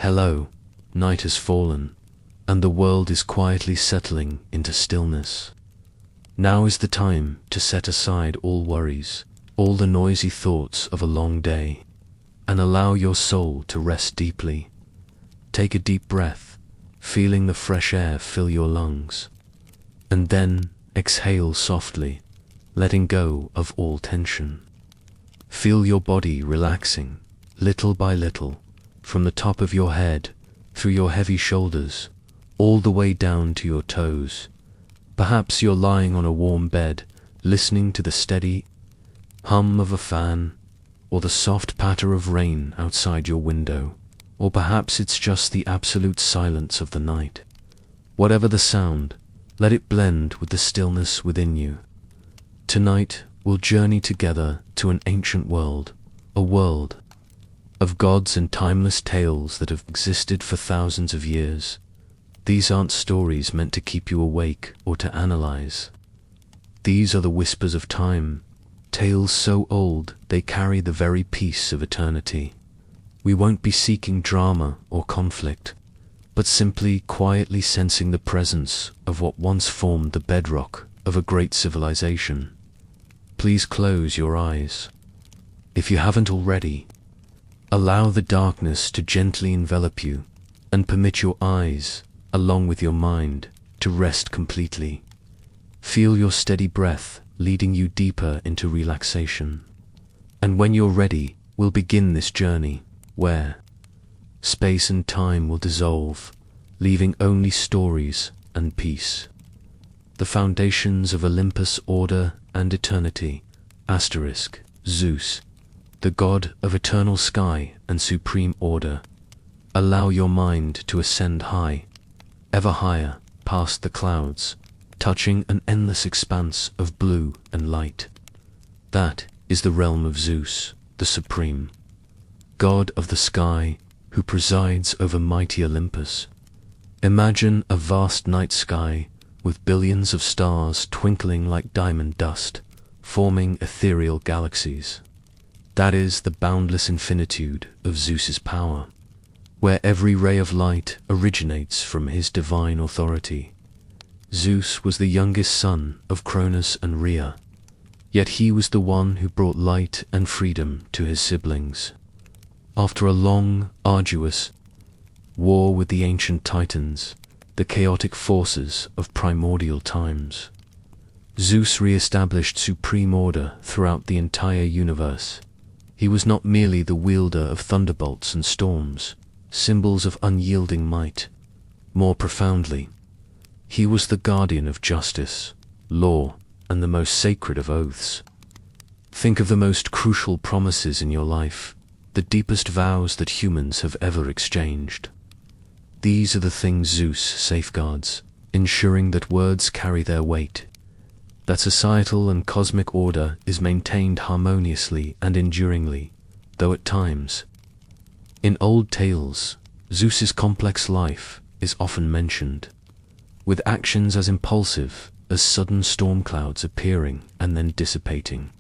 Hello, night has fallen, and the world is quietly settling into stillness. Now is the time to set aside all worries, all the noisy thoughts of a long day, and allow your soul to rest deeply. Take a deep breath, feeling the fresh air fill your lungs, and then exhale softly, letting go of all tension. Feel your body relaxing, little by little, from the top of your head, through your heavy shoulders, all the way down to your toes. Perhaps you're lying on a warm bed, listening to the steady hum of a fan, or the soft patter of rain outside your window, or perhaps it's just the absolute silence of the night. Whatever the sound, let it blend with the stillness within you. Tonight, we'll journey together to an ancient world, a world of gods and timeless tales that have existed for thousands of years. These aren't stories meant to keep you awake or to analyze. These are the whispers of time, tales so old they carry the very peace of eternity. We won't be seeking drama or conflict, but simply quietly sensing the presence of what once formed the bedrock of a great civilization. Please close your eyes. If you haven't already, allow the darkness to gently envelop you and permit your eyes, along with your mind, to rest completely. Feel your steady breath leading you deeper into relaxation. And when you're ready, we'll begin this journey where space and time will dissolve, leaving only stories and peace. The foundations of Olympus, order and eternity. Asterisk, Zeus, the god of eternal sky and supreme order. Allow your mind to ascend high, ever higher, past the clouds, touching an endless expanse of blue and light. That is the realm of Zeus, the supreme god of the sky, who presides over mighty Olympus. Imagine a vast night sky with billions of stars twinkling like diamond dust, forming ethereal galaxies. That is the boundless infinitude of Zeus's power, where every ray of light originates from his divine authority. Zeus was the youngest son of Cronus and Rhea, yet he was the one who brought light and freedom to his siblings. After a long, arduous war with the ancient Titans, the chaotic forces of primordial times, Zeus re-established supreme order throughout the entire universe. He was not merely the wielder of thunderbolts and storms, symbols of unyielding might. More profoundly, he was the guardian of justice, law, and the most sacred of oaths. Think of the most crucial promises in your life, the deepest vows that humans have ever exchanged. These are the things Zeus safeguards, ensuring that words carry their weight, that societal and cosmic order is maintained harmoniously and enduringly, though at times, in old tales, Zeus's complex life is often mentioned, with actions as impulsive as sudden storm clouds appearing and then dissipating.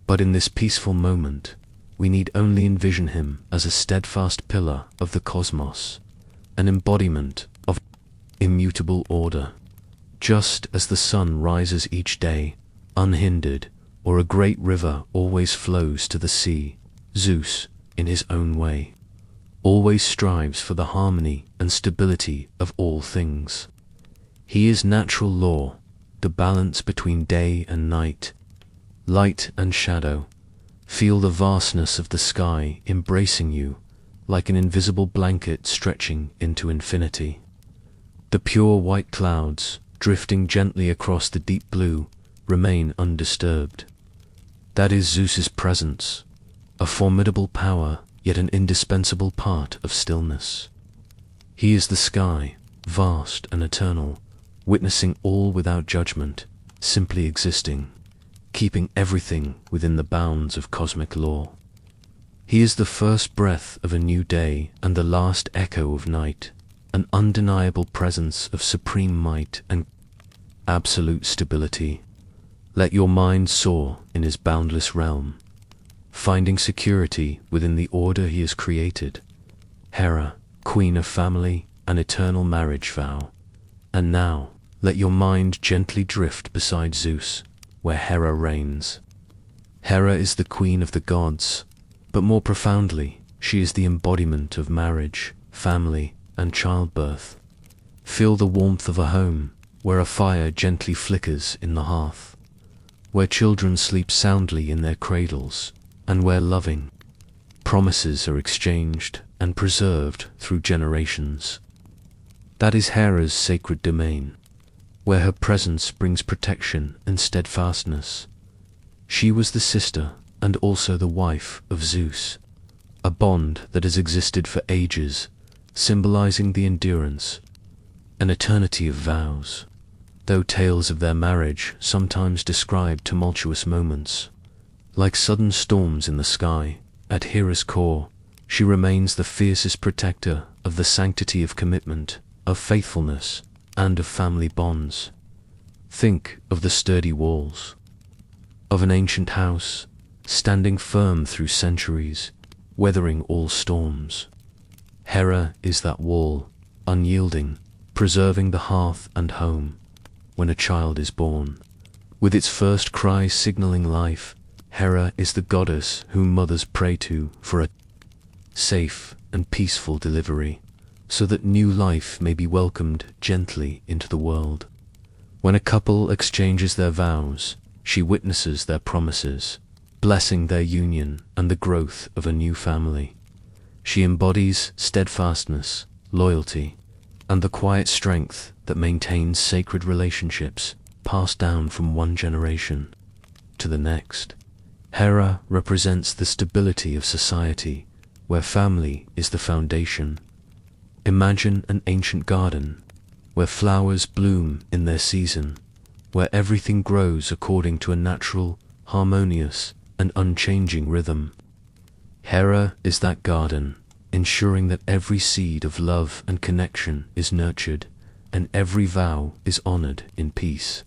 But in this peaceful moment, we need only envision him as a steadfast pillar of the cosmos, an embodiment of immutable order. Just as the sun rises each day, unhindered, or a great river always flows to the sea, Zeus, in his own way, always strives for the harmony and stability of all things. He is natural law, the balance between day and night, light and shadow. Feel the vastness of the sky embracing you, like an invisible blanket stretching into infinity. The pure white clouds, drifting gently across the deep blue, remain undisturbed. That is Zeus's presence, a formidable power, yet an indispensable part of stillness. He is the sky, vast and eternal, witnessing all without judgment, simply existing, keeping everything within the bounds of cosmic law. He is the first breath of a new day and the last echo of night, an undeniable presence of supreme might and absolute stability. Let your mind soar in his boundless realm, finding security within the order he has created. Hera, queen of family, an eternal marriage vow. And now, let your mind gently drift beside Zeus, where Hera reigns. Hera is the queen of the gods, but more profoundly, she is the embodiment of marriage, family, and childbirth. Feel the warmth of a home, where a fire gently flickers in the hearth, where children sleep soundly in their cradles, and where loving promises are exchanged and preserved through generations. That is Hera's sacred domain, where her presence brings protection and steadfastness. She was the sister and also the wife of Zeus, a bond that has existed for ages, symbolizing the endurance, an eternity of vows. Though tales of their marriage sometimes describe tumultuous moments, like sudden storms in the sky, at Hera's core, she remains the fiercest protector of the sanctity of commitment, of faithfulness, and of family bonds. Think of the sturdy walls of an ancient house, standing firm through centuries, weathering all storms. Hera is that wall, unyielding, preserving the hearth and home. When a child is born, with its first cry signaling life, Hera is the goddess whom mothers pray to for a safe and peaceful delivery, so that new life may be welcomed gently into the world. When a couple exchanges their vows, she witnesses their promises, blessing their union and the growth of a new family. She embodies steadfastness, loyalty, and the quiet strength that maintains sacred relationships passed down from one generation to the next. Hera represents the stability of society, where family is the foundation. Imagine an ancient garden, where flowers bloom in their season, where everything grows according to a natural, harmonious, and unchanging rhythm. Hera is that garden, ensuring that every seed of love and connection is nurtured, and every vow is honored in peace.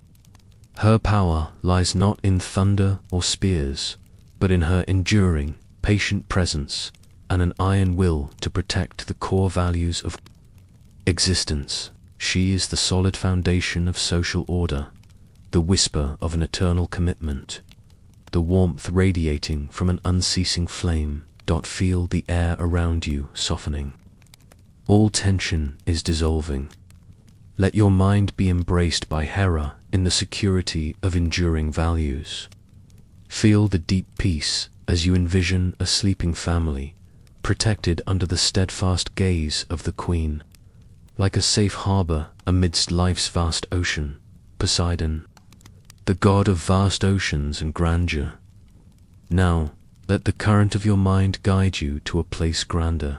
Her power lies not in thunder or spears, but in her enduring, patient presence and an iron will to protect the core values of existence. She is the solid foundation of social order, the whisper of an eternal commitment, the warmth radiating from an unceasing flame. Feel the air around you softening. All tension is dissolving. Let your mind be embraced by Hera in the security of enduring values. Feel the deep peace as you envision a sleeping family, protected under the steadfast gaze of the Queen. Like a safe harbor amidst life's vast ocean, Poseidon, the god of vast oceans and grandeur. Now, let the current of your mind guide you to a place grander,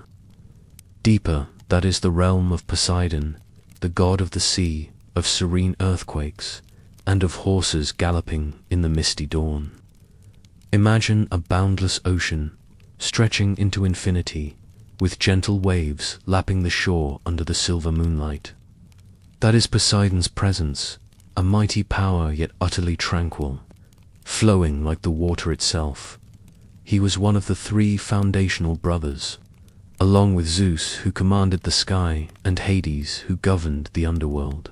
deeper. That is the realm of Poseidon, the god of the sea, of serene earthquakes, and of horses galloping in the misty dawn. Imagine a boundless ocean, stretching into infinity, with gentle waves lapping the shore under the silver moonlight. That is Poseidon's presence, a mighty power yet utterly tranquil, flowing like the water itself. He was one of the three foundational brothers, along with Zeus, who commanded the sky, and Hades, who governed the underworld.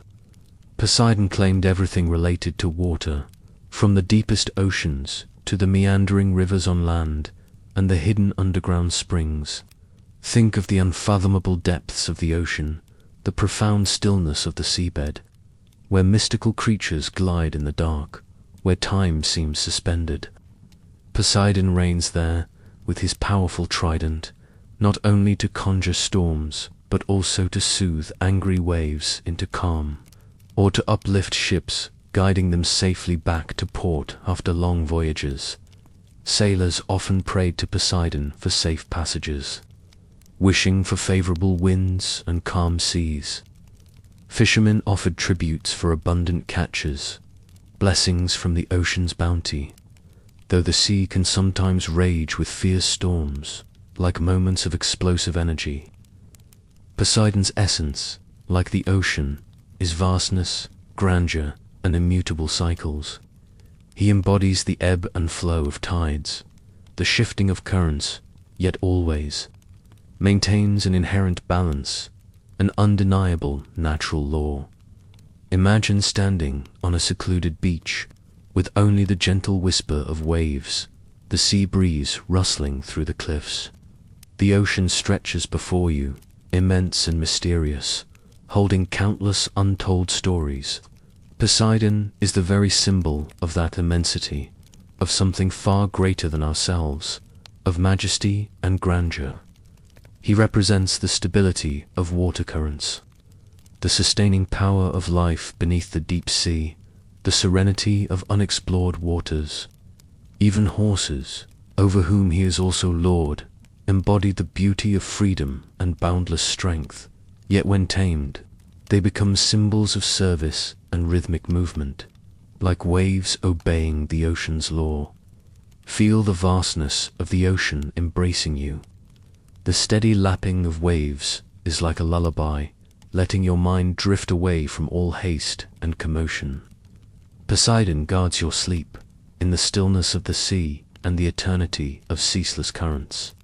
Poseidon claimed everything related to water, from the deepest oceans to the meandering rivers on land and the hidden underground springs. Think of the unfathomable depths of the ocean, the profound stillness of the seabed, where mystical creatures glide in the dark, where time seems suspended. Poseidon reigns there, with his powerful trident, not only to conjure storms, but also to soothe angry waves into calm, or to uplift ships, guiding them safely back to port after long voyages. Sailors often prayed to Poseidon for safe passages, wishing for favorable winds and calm seas. Fishermen offered tributes for abundant catches, blessings from the ocean's bounty, though the sea can sometimes rage with fierce storms, like moments of explosive energy. Poseidon's essence, like the ocean, is vastness, grandeur, and immutable cycles. He embodies the ebb and flow of tides, the shifting of currents, yet always maintains an inherent balance, an undeniable natural law. Imagine standing on a secluded beach, with only the gentle whisper of waves, the sea breeze rustling through the cliffs. The ocean stretches before you, immense and mysterious, holding countless untold stories. Poseidon is the very symbol of that immensity, of something far greater than ourselves, of majesty and grandeur. He represents the stability of water currents, the sustaining power of life beneath the deep sea, the serenity of unexplored waters. Even horses, over whom he is also lord, embody the beauty of freedom and boundless strength, yet when tamed, they become symbols of service and rhythmic movement, like waves obeying the ocean's law. Feel the vastness of the ocean embracing you. The steady lapping of waves is like a lullaby, letting your mind drift away from all haste and commotion. Poseidon guards your sleep, in the stillness of the sea and the eternity of ceaseless currents.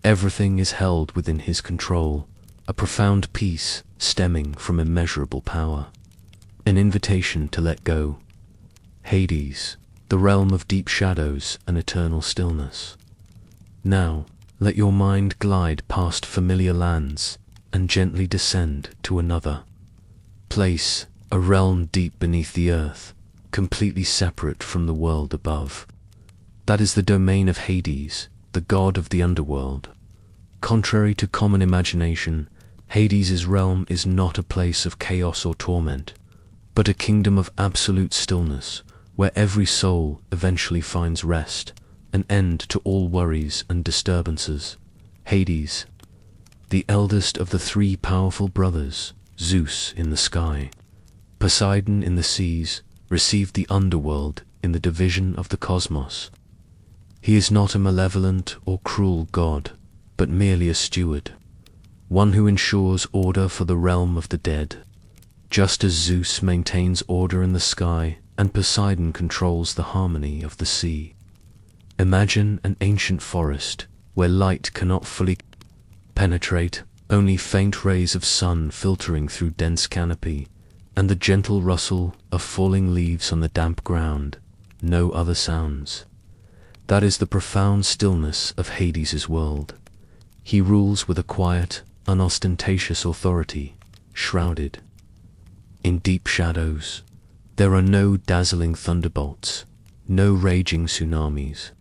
Everything is held within his control, a profound peace stemming from immeasurable power. An invitation to let go. Hades, the realm of deep shadows and eternal stillness. Now, let your mind glide past familiar lands and gently descend to another place, a realm deep beneath the earth, completely separate from the world above. That is the domain of Hades, the god of the underworld. Contrary to common imagination, Hades' realm is not a place of chaos or torment, but a kingdom of absolute stillness, where every soul eventually finds rest, an end to all worries and disturbances. Hades, the eldest of the three powerful brothers, Zeus in the sky, Poseidon in the seas, received the underworld in the division of the cosmos. He is not a malevolent or cruel god, but merely a steward, one who ensures order for the realm of the dead. Just as Zeus maintains order in the sky and Poseidon controls the harmony of the sea. Imagine an ancient forest where light cannot fully penetrate, only faint rays of sun filtering through dense canopy, and the gentle rustle of falling leaves on the damp ground, no other sounds. That is the profound stillness of Hades' world. He rules with a quiet, unostentatious authority, shrouded in deep shadows. There are no dazzling thunderbolts, no raging tsunamis,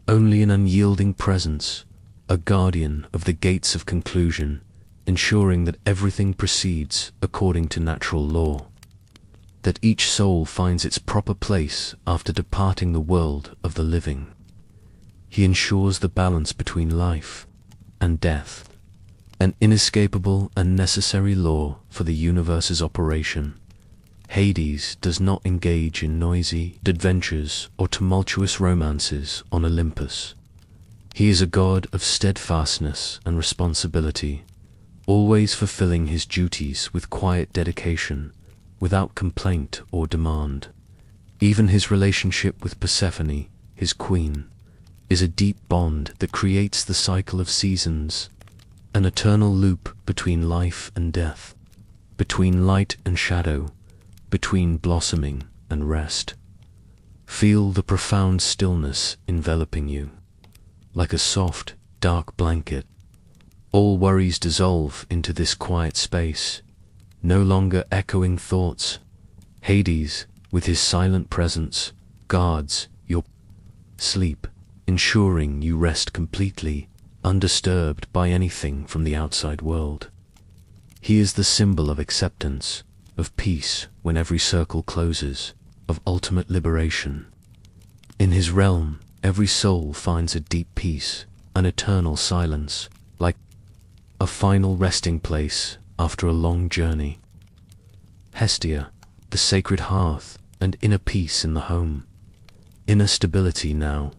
only an unyielding presence, a guardian of the gates of conclusion, ensuring that everything proceeds according to natural law, that each soul finds its proper place after departing the world of the living. He ensures the balance between life and death, an inescapable and necessary law for the universe's operation. Hades does not engage in noisy adventures or tumultuous romances on Olympus. He is a god of steadfastness and responsibility, always fulfilling his duties with quiet dedication, without complaint or demand. Even his relationship with Persephone, his queen, is a deep bond that creates the cycle of seasons, an eternal loop between life and death, between light and shadow, between blossoming and rest. Feel the profound stillness enveloping you, like a soft, dark blanket. All worries dissolve into this quiet space, no longer echoing thoughts. Hades, with his silent presence, guards your sleep, ensuring you rest completely, undisturbed by anything from the outside world. He is the symbol of acceptance, of peace when every circle closes, of ultimate liberation. In his realm, every soul finds a deep peace, an eternal silence, like a final resting place after a long journey. Hestia, the sacred hearth and inner peace in the home. Inner stability now.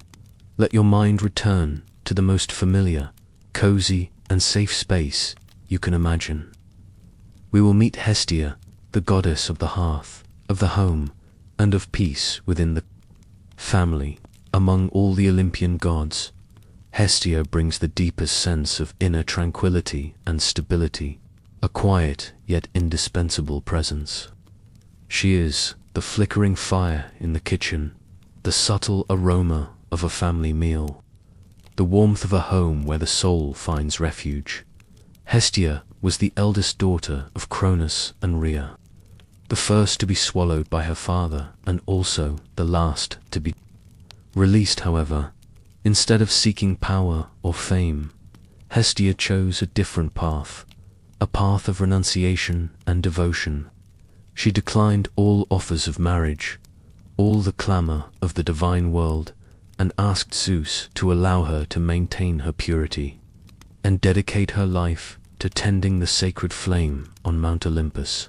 Let your mind return to the most familiar, cozy, and safe space you can imagine. We will meet Hestia, the goddess of the hearth, of the home, and of peace within the family, among all the Olympian gods. Hestia brings the deepest sense of inner tranquility and stability, a quiet yet indispensable presence. She is the flickering fire in the kitchen, the subtle aroma of a family meal, the warmth of a home where the soul finds refuge. Hestia was the eldest daughter of Cronus and Rhea, the first to be swallowed by her father and also the last to be released. However, instead of seeking power or fame, Hestia chose a different path, a path of renunciation and devotion. She declined all offers of marriage, all the clamor of the divine world, and asked Zeus to allow her to maintain her purity and dedicate her life to tending the sacred flame on Mount Olympus.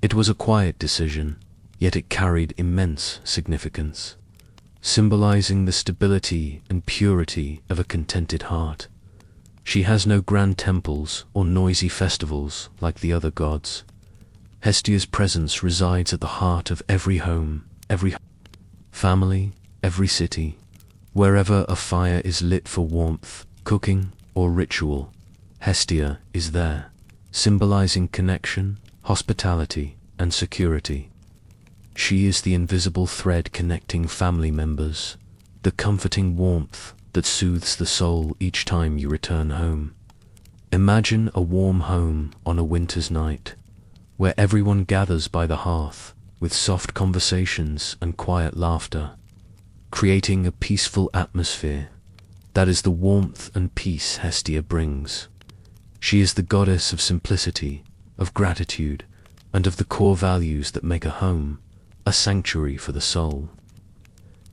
It was a quiet decision, yet it carried immense significance, symbolizing the stability and purity of a contented heart. She has no grand temples or noisy festivals like the other gods. Hestia's presence resides at the heart of every home, every family, every city. Wherever a fire is lit for warmth, cooking, or ritual, Hestia is there, symbolizing connection, hospitality, and security. She is the invisible thread connecting family members, the comforting warmth that soothes the soul each time you return home. Imagine a warm home on a winter's night, where everyone gathers by the hearth with soft conversations and quiet laughter, creating a peaceful atmosphere. That is the warmth and peace Hestia brings. She is the goddess of simplicity, of gratitude, and of the core values that make a home a sanctuary for the soul.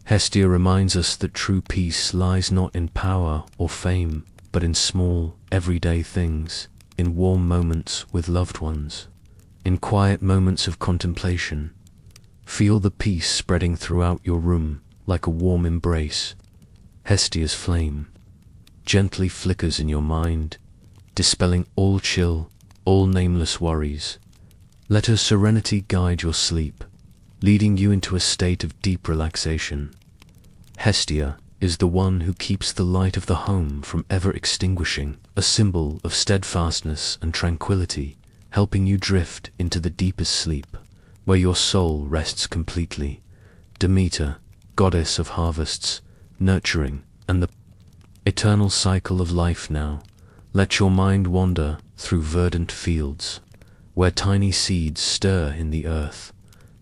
Hestia reminds us that true peace lies not in power or fame, but in small, everyday things, in warm moments with loved ones, in quiet moments of contemplation. Feel the peace spreading throughout your room like a warm embrace. Hestia's flame gently flickers in your mind, dispelling all chill, all nameless worries. Let her serenity guide your sleep, leading you into a state of deep relaxation. Hestia is the one who keeps the light of the home from ever extinguishing, a symbol of steadfastness and tranquility, helping you drift into the deepest sleep, where your soul rests completely. Demeter, goddess of harvests, nurturing, and the eternal cycle of life. Now, let your mind wander through verdant fields, where tiny seeds stir in the earth,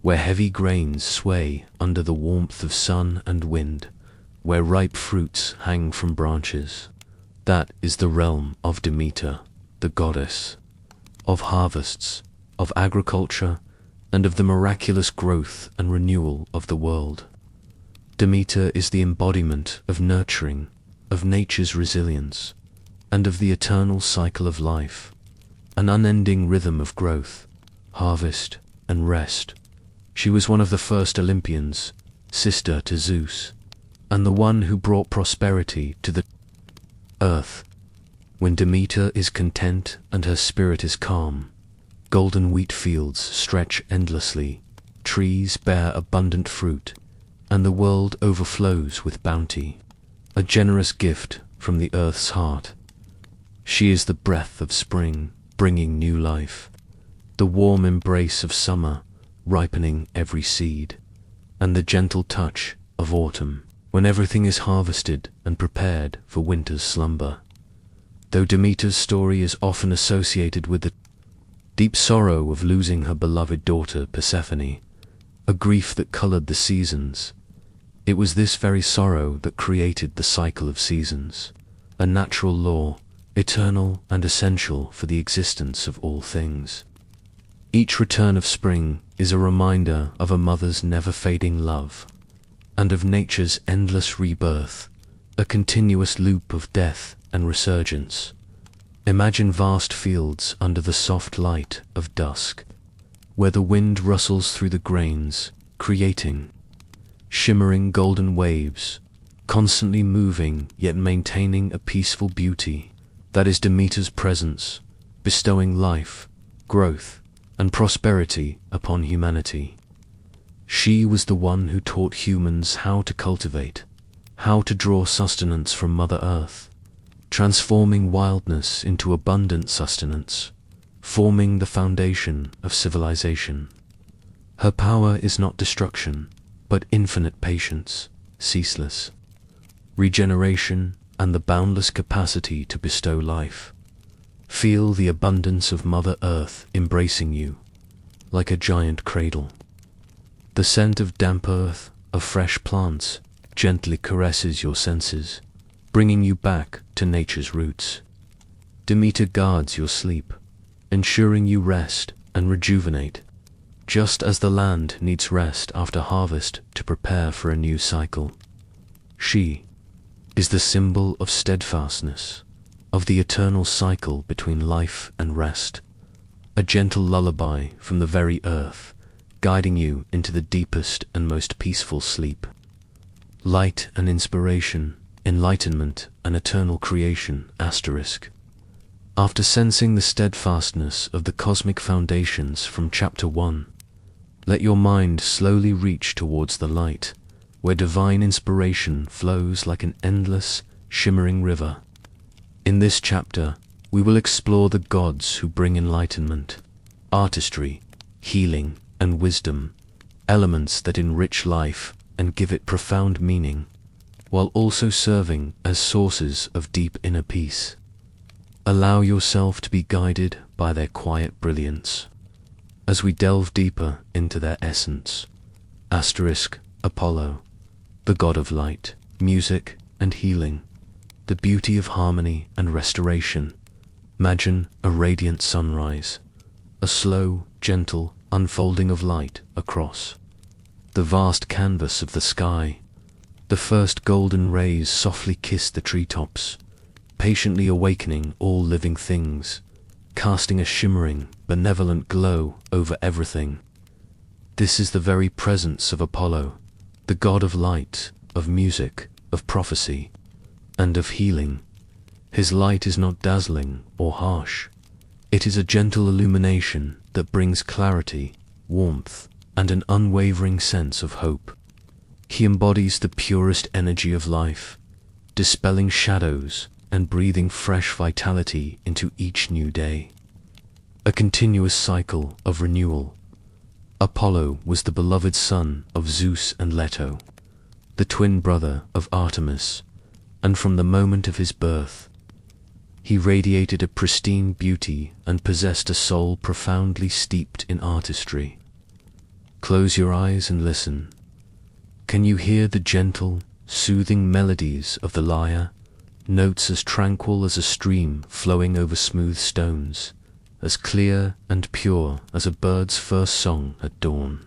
where heavy grains sway under the warmth of sun and wind, where ripe fruits hang from branches. That is the realm of Demeter, the goddess of harvests, of agriculture, and of the miraculous growth and renewal of the world. Demeter is the embodiment of nurturing, of nature's resilience, and of the eternal cycle of life, an unending rhythm of growth, harvest, and rest. She was one of the first Olympians, sister to Zeus, and the one who brought prosperity to the earth. When Demeter is content and her spirit is calm, golden wheat fields stretch endlessly, trees bear abundant fruit, and the world overflows with bounty, a generous gift from the earth's heart. She is the breath of spring, bringing new life, the warm embrace of summer, ripening every seed, and the gentle touch of autumn, when everything is harvested and prepared for winter's slumber. Though Demeter's story is often associated with the deep sorrow of losing her beloved daughter Persephone, a grief that colored the seasons, it was this very sorrow that created the cycle of seasons, a natural law, eternal and essential for the existence of all things. Each return of spring is a reminder of a mother's never-fading love, and of nature's endless rebirth, a continuous loop of death and resurgence. Imagine vast fields under the soft light of dusk, where the wind rustles through the grains, creating shimmering golden waves, constantly moving yet maintaining a peaceful beauty. That is Demeter's presence, bestowing life, growth, and prosperity upon humanity. She was the one who taught humans how to cultivate, how to draw sustenance from Mother Earth, transforming wildness into abundant sustenance, forming the foundation of civilization. Her power is not destruction, but infinite patience, ceaseless regeneration, and the boundless capacity to bestow life. Feel the abundance of Mother Earth embracing you, like a giant cradle. The scent of damp earth, of fresh plants, gently caresses your senses, bringing you back to nature's roots. Demeter guards your sleep, ensuring you rest and rejuvenate, just as the land needs rest after harvest to prepare for a new cycle. She is the symbol of steadfastness, of the eternal cycle between life and rest, a gentle lullaby from the very earth, guiding you into the deepest and most peaceful sleep. Light and inspiration, enlightenment and eternal creation, asterisk. After sensing the steadfastness of the cosmic foundations from Chapter 1, let your mind slowly reach towards the light, where divine inspiration flows like an endless, shimmering river. In this chapter, we will explore the gods who bring enlightenment, artistry, healing, and wisdom, elements that enrich life and give it profound meaning, while also serving as sources of deep inner peace. Allow yourself to be guided by their quiet brilliance as we delve deeper into their essence. Asterisk, Apollo, the god of light, music, and healing, the beauty of harmony and restoration. Imagine a radiant sunrise, a slow, gentle unfolding of light across the vast canvas of the sky. The first golden rays softly kiss the treetops, patiently awakening all living things, casting a shimmering, benevolent glow over everything. This is the very presence of Apollo, the god of light, of music, of prophecy, and of healing. His light is not dazzling or harsh. It is a gentle illumination that brings clarity, warmth, and an unwavering sense of hope. He embodies the purest energy of life, dispelling shadows and breathing fresh vitality into each new day. A continuous cycle of renewal. Apollo was the beloved son of Zeus and Leto, the twin brother of Artemis, and from the moment of his birth, he radiated a pristine beauty and possessed a soul profoundly steeped in artistry. Close your eyes and listen. Can you hear the gentle, soothing melodies of the lyre, notes as tranquil as a stream flowing over smooth stones, as clear and pure as a bird's first song at dawn?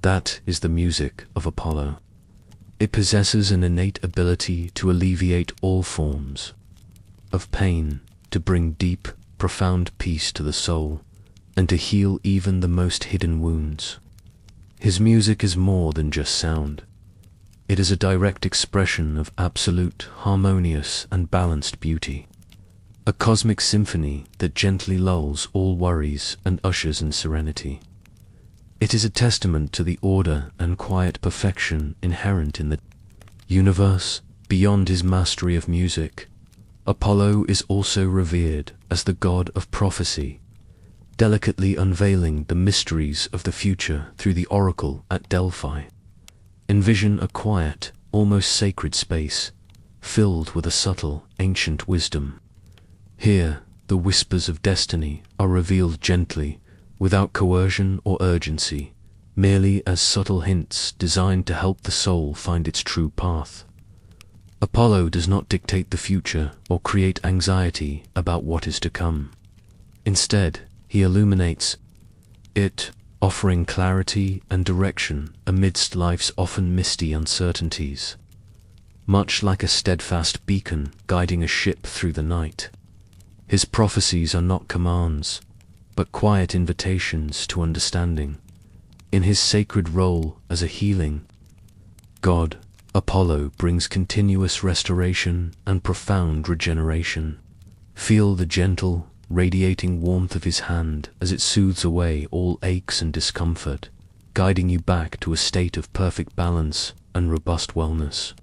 That is the music of Apollo. It possesses an innate ability to alleviate all forms of pain, to bring deep, profound peace to the soul, and to heal even the most hidden wounds. His music is more than just sound. It is a direct expression of absolute, harmonious, and balanced beauty. A cosmic symphony that gently lulls all worries and ushers in serenity. It is a testament to the order and quiet perfection inherent in the universe. Beyond his mastery of music, Apollo is also revered as the god of prophecy, delicately unveiling the mysteries of the future through the oracle at Delphi. Envision a quiet, almost sacred space, filled with a subtle, ancient wisdom. Here, the whispers of destiny are revealed gently, without coercion or urgency, merely as subtle hints designed to help the soul find its true path. Apollo does not dictate the future or create anxiety about what is to come. Instead, he illuminates it, offering clarity and direction amidst life's often misty uncertainties. Much like a steadfast beacon guiding a ship through the night, his prophecies are not commands, but quiet invitations to understanding. In his sacred role as a healing god, Apollo brings continuous restoration and profound regeneration. Feel the gentle, radiating warmth of his hand as it soothes away all aches and discomfort, guiding you back to a state of perfect balance and robust wellness.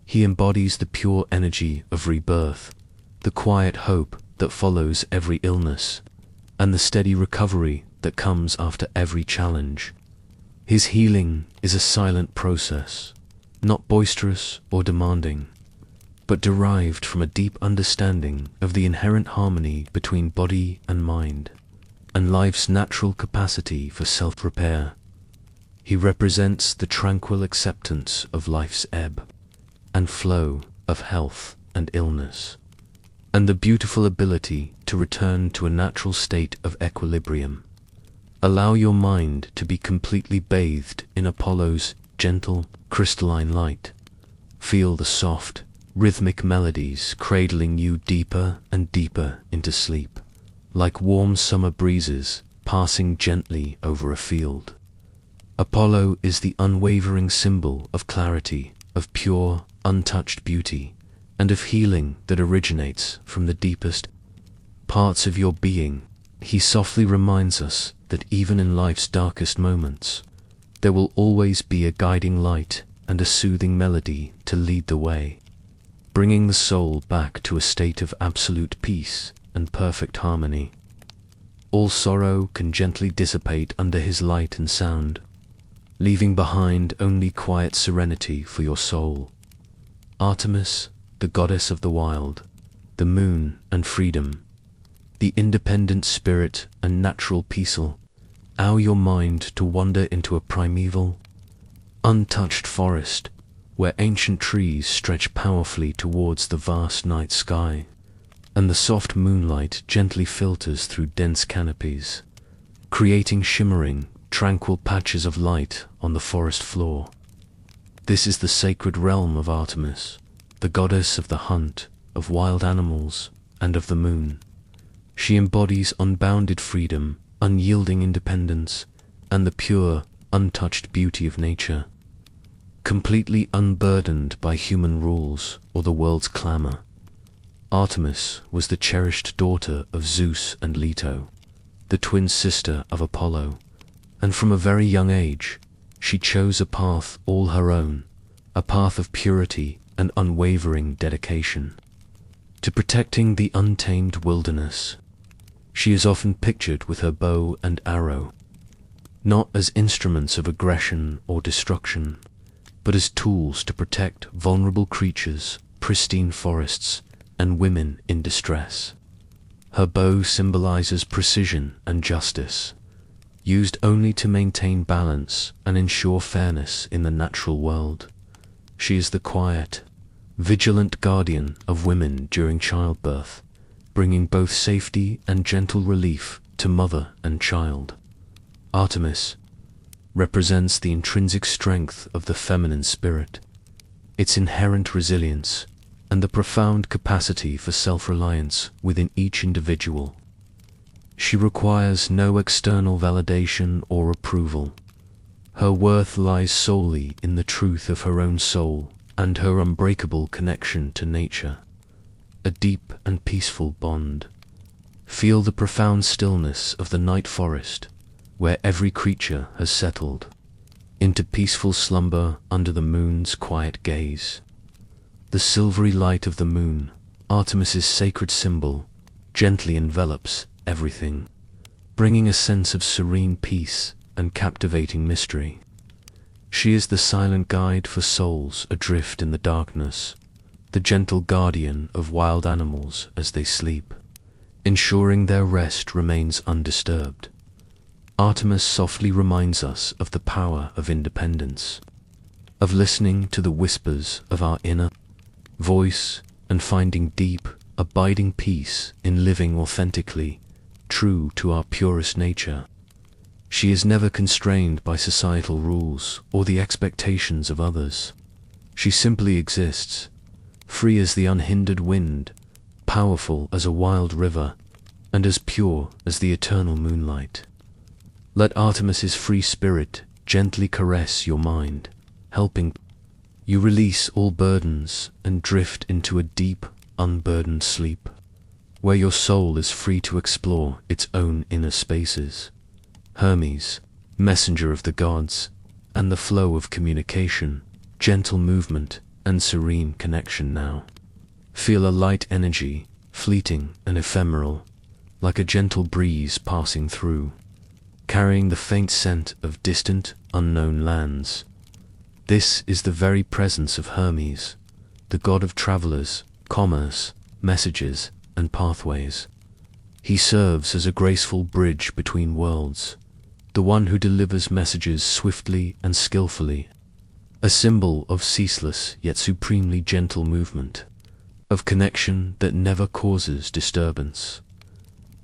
He embodies the pure energy of rebirth, the quiet hope that follows every illness, and the steady recovery that comes after every challenge. His healing is a silent process, not boisterous or demanding, but derived from a deep understanding of the inherent harmony between body and mind, and life's natural capacity for self-repair. He represents the tranquil acceptance of life's ebb and flow, of health and illness, and the beautiful ability to return to a natural state of equilibrium. Allow your mind to be completely bathed in Apollo's gentle, crystalline light. Feel the soft, rhythmic melodies cradling you deeper and deeper into sleep, like warm summer breezes passing gently over a field. Apollo is the unwavering symbol of clarity, of pure, untouched beauty, and of healing that originates from the deepest parts of your being. He softly reminds us that even in life's darkest moments, there will always be a guiding light and a soothing melody to lead the way, bringing the soul back to a state of absolute peace and perfect harmony. All sorrow can gently dissipate under his light and sound, leaving behind only quiet serenity for your soul. Artemis, the goddess of the wild, the moon and freedom, the independent spirit and natural peace, allow your mind to wander into a primeval, untouched forest where ancient trees stretch powerfully towards the vast night sky, and the soft moonlight gently filters through dense canopies, creating shimmering, tranquil patches of light on the forest floor. This is the sacred realm of Artemis, the goddess of the hunt, of wild animals, and of the moon. She embodies unbounded freedom, unyielding independence, and the pure, untouched beauty of nature, completely unburdened by human rules or the world's clamor. Artemis was the cherished daughter of Zeus and Leto, the twin sister of Apollo, and from a very young age, she chose a path all her own, a path of purity and unwavering dedication to protecting the untamed wilderness. She is often pictured with her bow and arrow, not as instruments of aggression or destruction, but as tools to protect vulnerable creatures, pristine forests, and women in distress. Her bow symbolizes precision and justice, used only to maintain balance and ensure fairness in the natural world. She is the quiet, vigilant guardian of women during childbirth, bringing both safety and gentle relief to mother and child. Artemis represents the intrinsic strength of the feminine spirit, its inherent resilience, and the profound capacity for self-reliance within each individual. She requires no external validation or approval. Her worth lies solely in the truth of her own soul and her unbreakable connection to nature, a deep and peaceful bond. Feel the profound stillness of the night forest, where every creature has settled into peaceful slumber under the moon's quiet gaze. The silvery light of the moon, Artemis's sacred symbol, gently envelops everything, bringing a sense of serene peace and captivating mystery. She is the silent guide for souls adrift in the darkness, the gentle guardian of wild animals as they sleep, ensuring their rest remains undisturbed. Artemis softly reminds us of the power of independence, of listening to the whispers of our inner voice and finding deep, abiding peace in living authentically, true to our purest nature. She is never constrained by societal rules or the expectations of others. She simply exists, free as the unhindered wind, powerful as a wild river, and as pure as the eternal moonlight. Let Artemis's free spirit gently caress your mind, helping you release all burdens and drift into a deep, unburdened sleep, where your soul is free to explore its own inner spaces. Hermes, messenger of the gods, and the flow of communication, gentle movement and serene connection now. Feel a light energy, fleeting and ephemeral, like a gentle breeze passing through, carrying the faint scent of distant, unknown lands. This is the very presence of Hermes, the god of travelers, commerce, messages, and pathways. He serves as a graceful bridge between worlds, the one who delivers messages swiftly and skillfully, a symbol of ceaseless yet supremely gentle movement, of connection that never causes disturbance.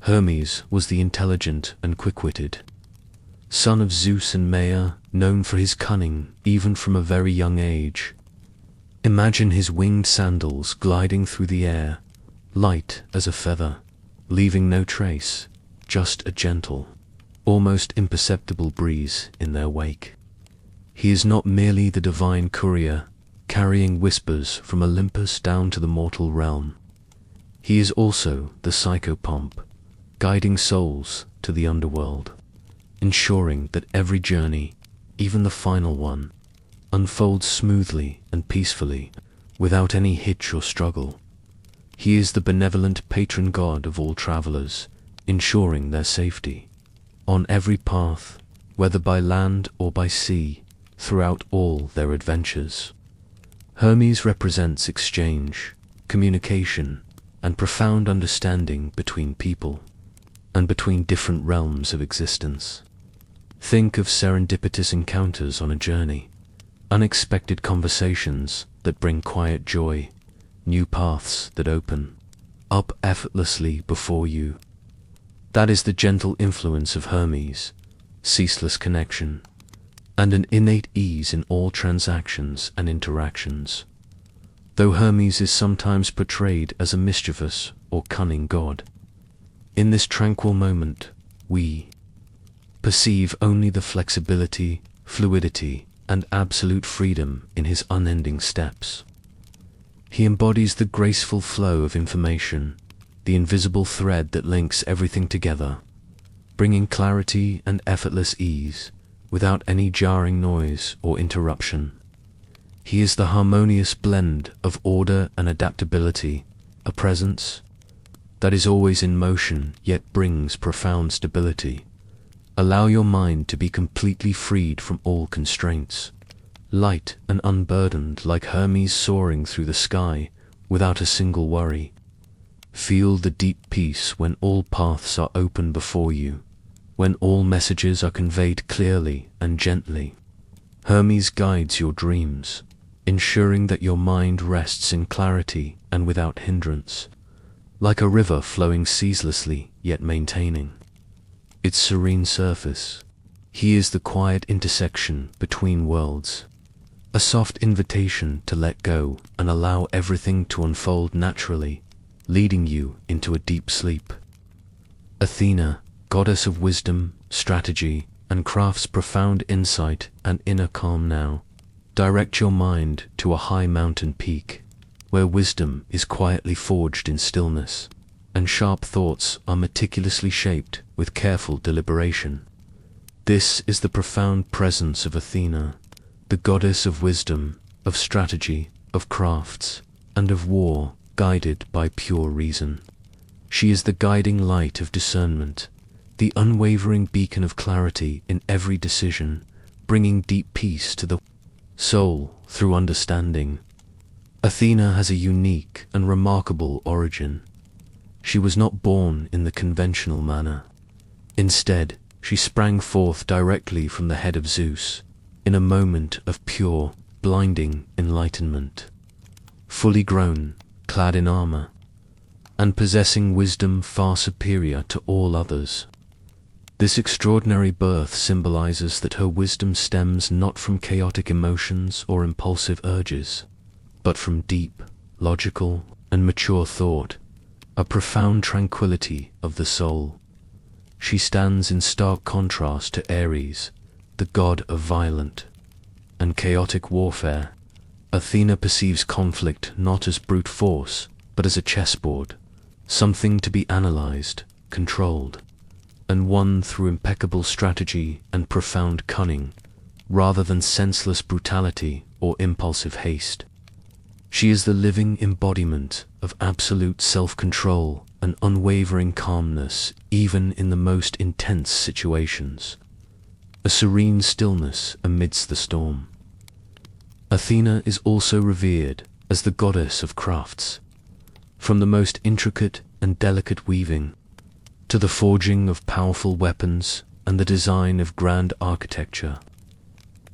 Hermes was the intelligent and quick-witted son of Zeus and Maia, known for his cunning even from a very young age. Imagine his winged sandals gliding through the air, light as a feather, leaving no trace, just a gentle, almost imperceptible breeze in their wake. He is not merely the divine courier, carrying whispers from Olympus down to the mortal realm. He is also the psychopomp, guiding souls to the underworld, ensuring that every journey, even the final one, unfolds smoothly and peacefully, without any hitch or struggle. He is the benevolent patron god of all travelers, ensuring their safety on every path, whether by land or by sea, throughout all their adventures. Hermes represents exchange, communication, and profound understanding between people, and between different realms of existence. Think of serendipitous encounters on a journey, unexpected conversations that bring quiet joy, new paths that open up effortlessly before you. That is the gentle influence of Hermes, ceaseless connection, and an innate ease in all transactions and interactions. Though Hermes is sometimes portrayed as a mischievous or cunning god, in this tranquil moment we perceive only the flexibility, fluidity, and absolute freedom in his unending steps. He embodies the graceful flow of information, the invisible thread that links everything together, bringing clarity and effortless ease without any jarring noise or interruption. He is the harmonious blend of order and adaptability, a presence that is always in motion yet brings profound stability. Allow your mind to be completely freed from all constraints, light and unburdened like Hermes soaring through the sky without a single worry. Feel the deep peace when all paths are open before you, when all messages are conveyed clearly and gently. Hermes guides your dreams, ensuring that your mind rests in clarity and without hindrance, like a river flowing ceaselessly yet maintaining its serene surface. He is the quiet intersection between worlds, a soft invitation to let go and allow everything to unfold naturally, leading you into a deep sleep. Athena, goddess of wisdom, strategy, and crafts profound insight and inner calm now. Direct your mind to a high mountain peak, where wisdom is quietly forged in stillness, and sharp thoughts are meticulously shaped with careful deliberation. This is the profound presence of Athena, the goddess of wisdom, of strategy, of crafts, and of war, guided by pure reason. She is the guiding light of discernment, the unwavering beacon of clarity in every decision, bringing deep peace to the soul through understanding. Athena has a unique and remarkable origin. She was not born in the conventional manner. Instead, she sprang forth directly from the head of Zeus, in a moment of pure, blinding enlightenment. Fully grown, clad in armor, and possessing wisdom far superior to all others. This extraordinary birth symbolizes that her wisdom stems not from chaotic emotions or impulsive urges, but from deep, logical, and mature thought, a profound tranquility of the soul. She stands in stark contrast to Ares, the god of violent and chaotic warfare. Athena perceives conflict not as brute force, but as a chessboard, something to be analyzed, controlled, and won through impeccable strategy and profound cunning, rather than senseless brutality or impulsive haste. She is the living embodiment of absolute self-control and unwavering calmness even in the most intense situations. A serene stillness amidst the storm. Athena is also revered as the goddess of crafts. From the most intricate and delicate weaving, to the forging of powerful weapons and the design of grand architecture.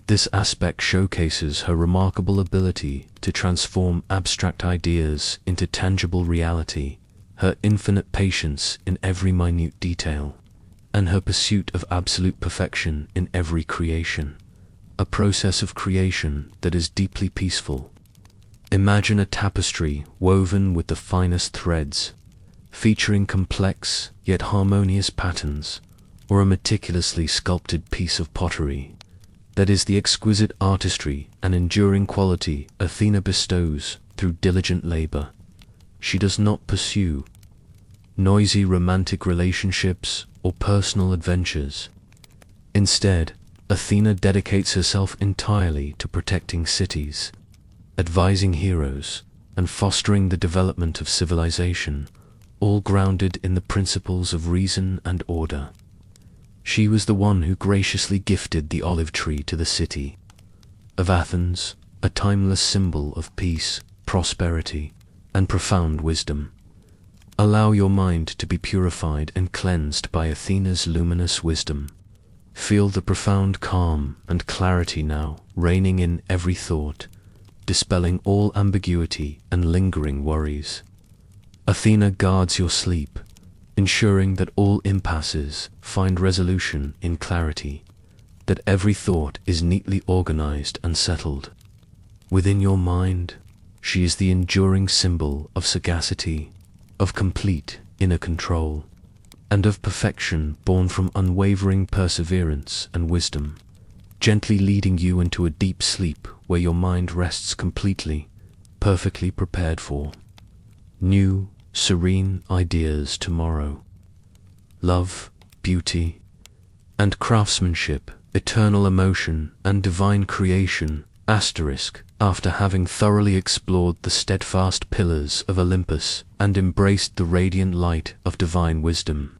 This aspect showcases her remarkable ability to transform abstract ideas into tangible reality, her infinite patience in every minute detail, and her pursuit of absolute perfection in every creation. A process of creation that is deeply peaceful. Imagine a tapestry woven with the finest threads, featuring complex yet harmonious patterns, or a meticulously sculpted piece of pottery. That is the exquisite artistry and enduring quality Athena bestows through diligent labor. She does not pursue noisy romantic relationships or personal adventures. Instead, Athena dedicates herself entirely to protecting cities, advising heroes, and fostering the development of civilization, all grounded in the principles of reason and order. She was the one who graciously gifted the olive tree to the city of Athens, a timeless symbol of peace, prosperity, and profound wisdom. Allow your mind to be purified and cleansed by Athena's luminous wisdom. Feel the profound calm and clarity now reigning in every thought, dispelling all ambiguity and lingering worries. Athena guards your sleep, ensuring that all impasses find resolution in clarity, that every thought is neatly organized and settled. Within your mind, she is the enduring symbol of sagacity, of complete inner control, and of perfection born from unwavering perseverance and wisdom, gently leading you into a deep sleep where your mind rests completely, perfectly prepared for new, serene ideas tomorrow. Love, beauty, and craftsmanship, eternal emotion and divine creation, after having thoroughly explored the steadfast pillars of Olympus and embraced the radiant light of divine wisdom.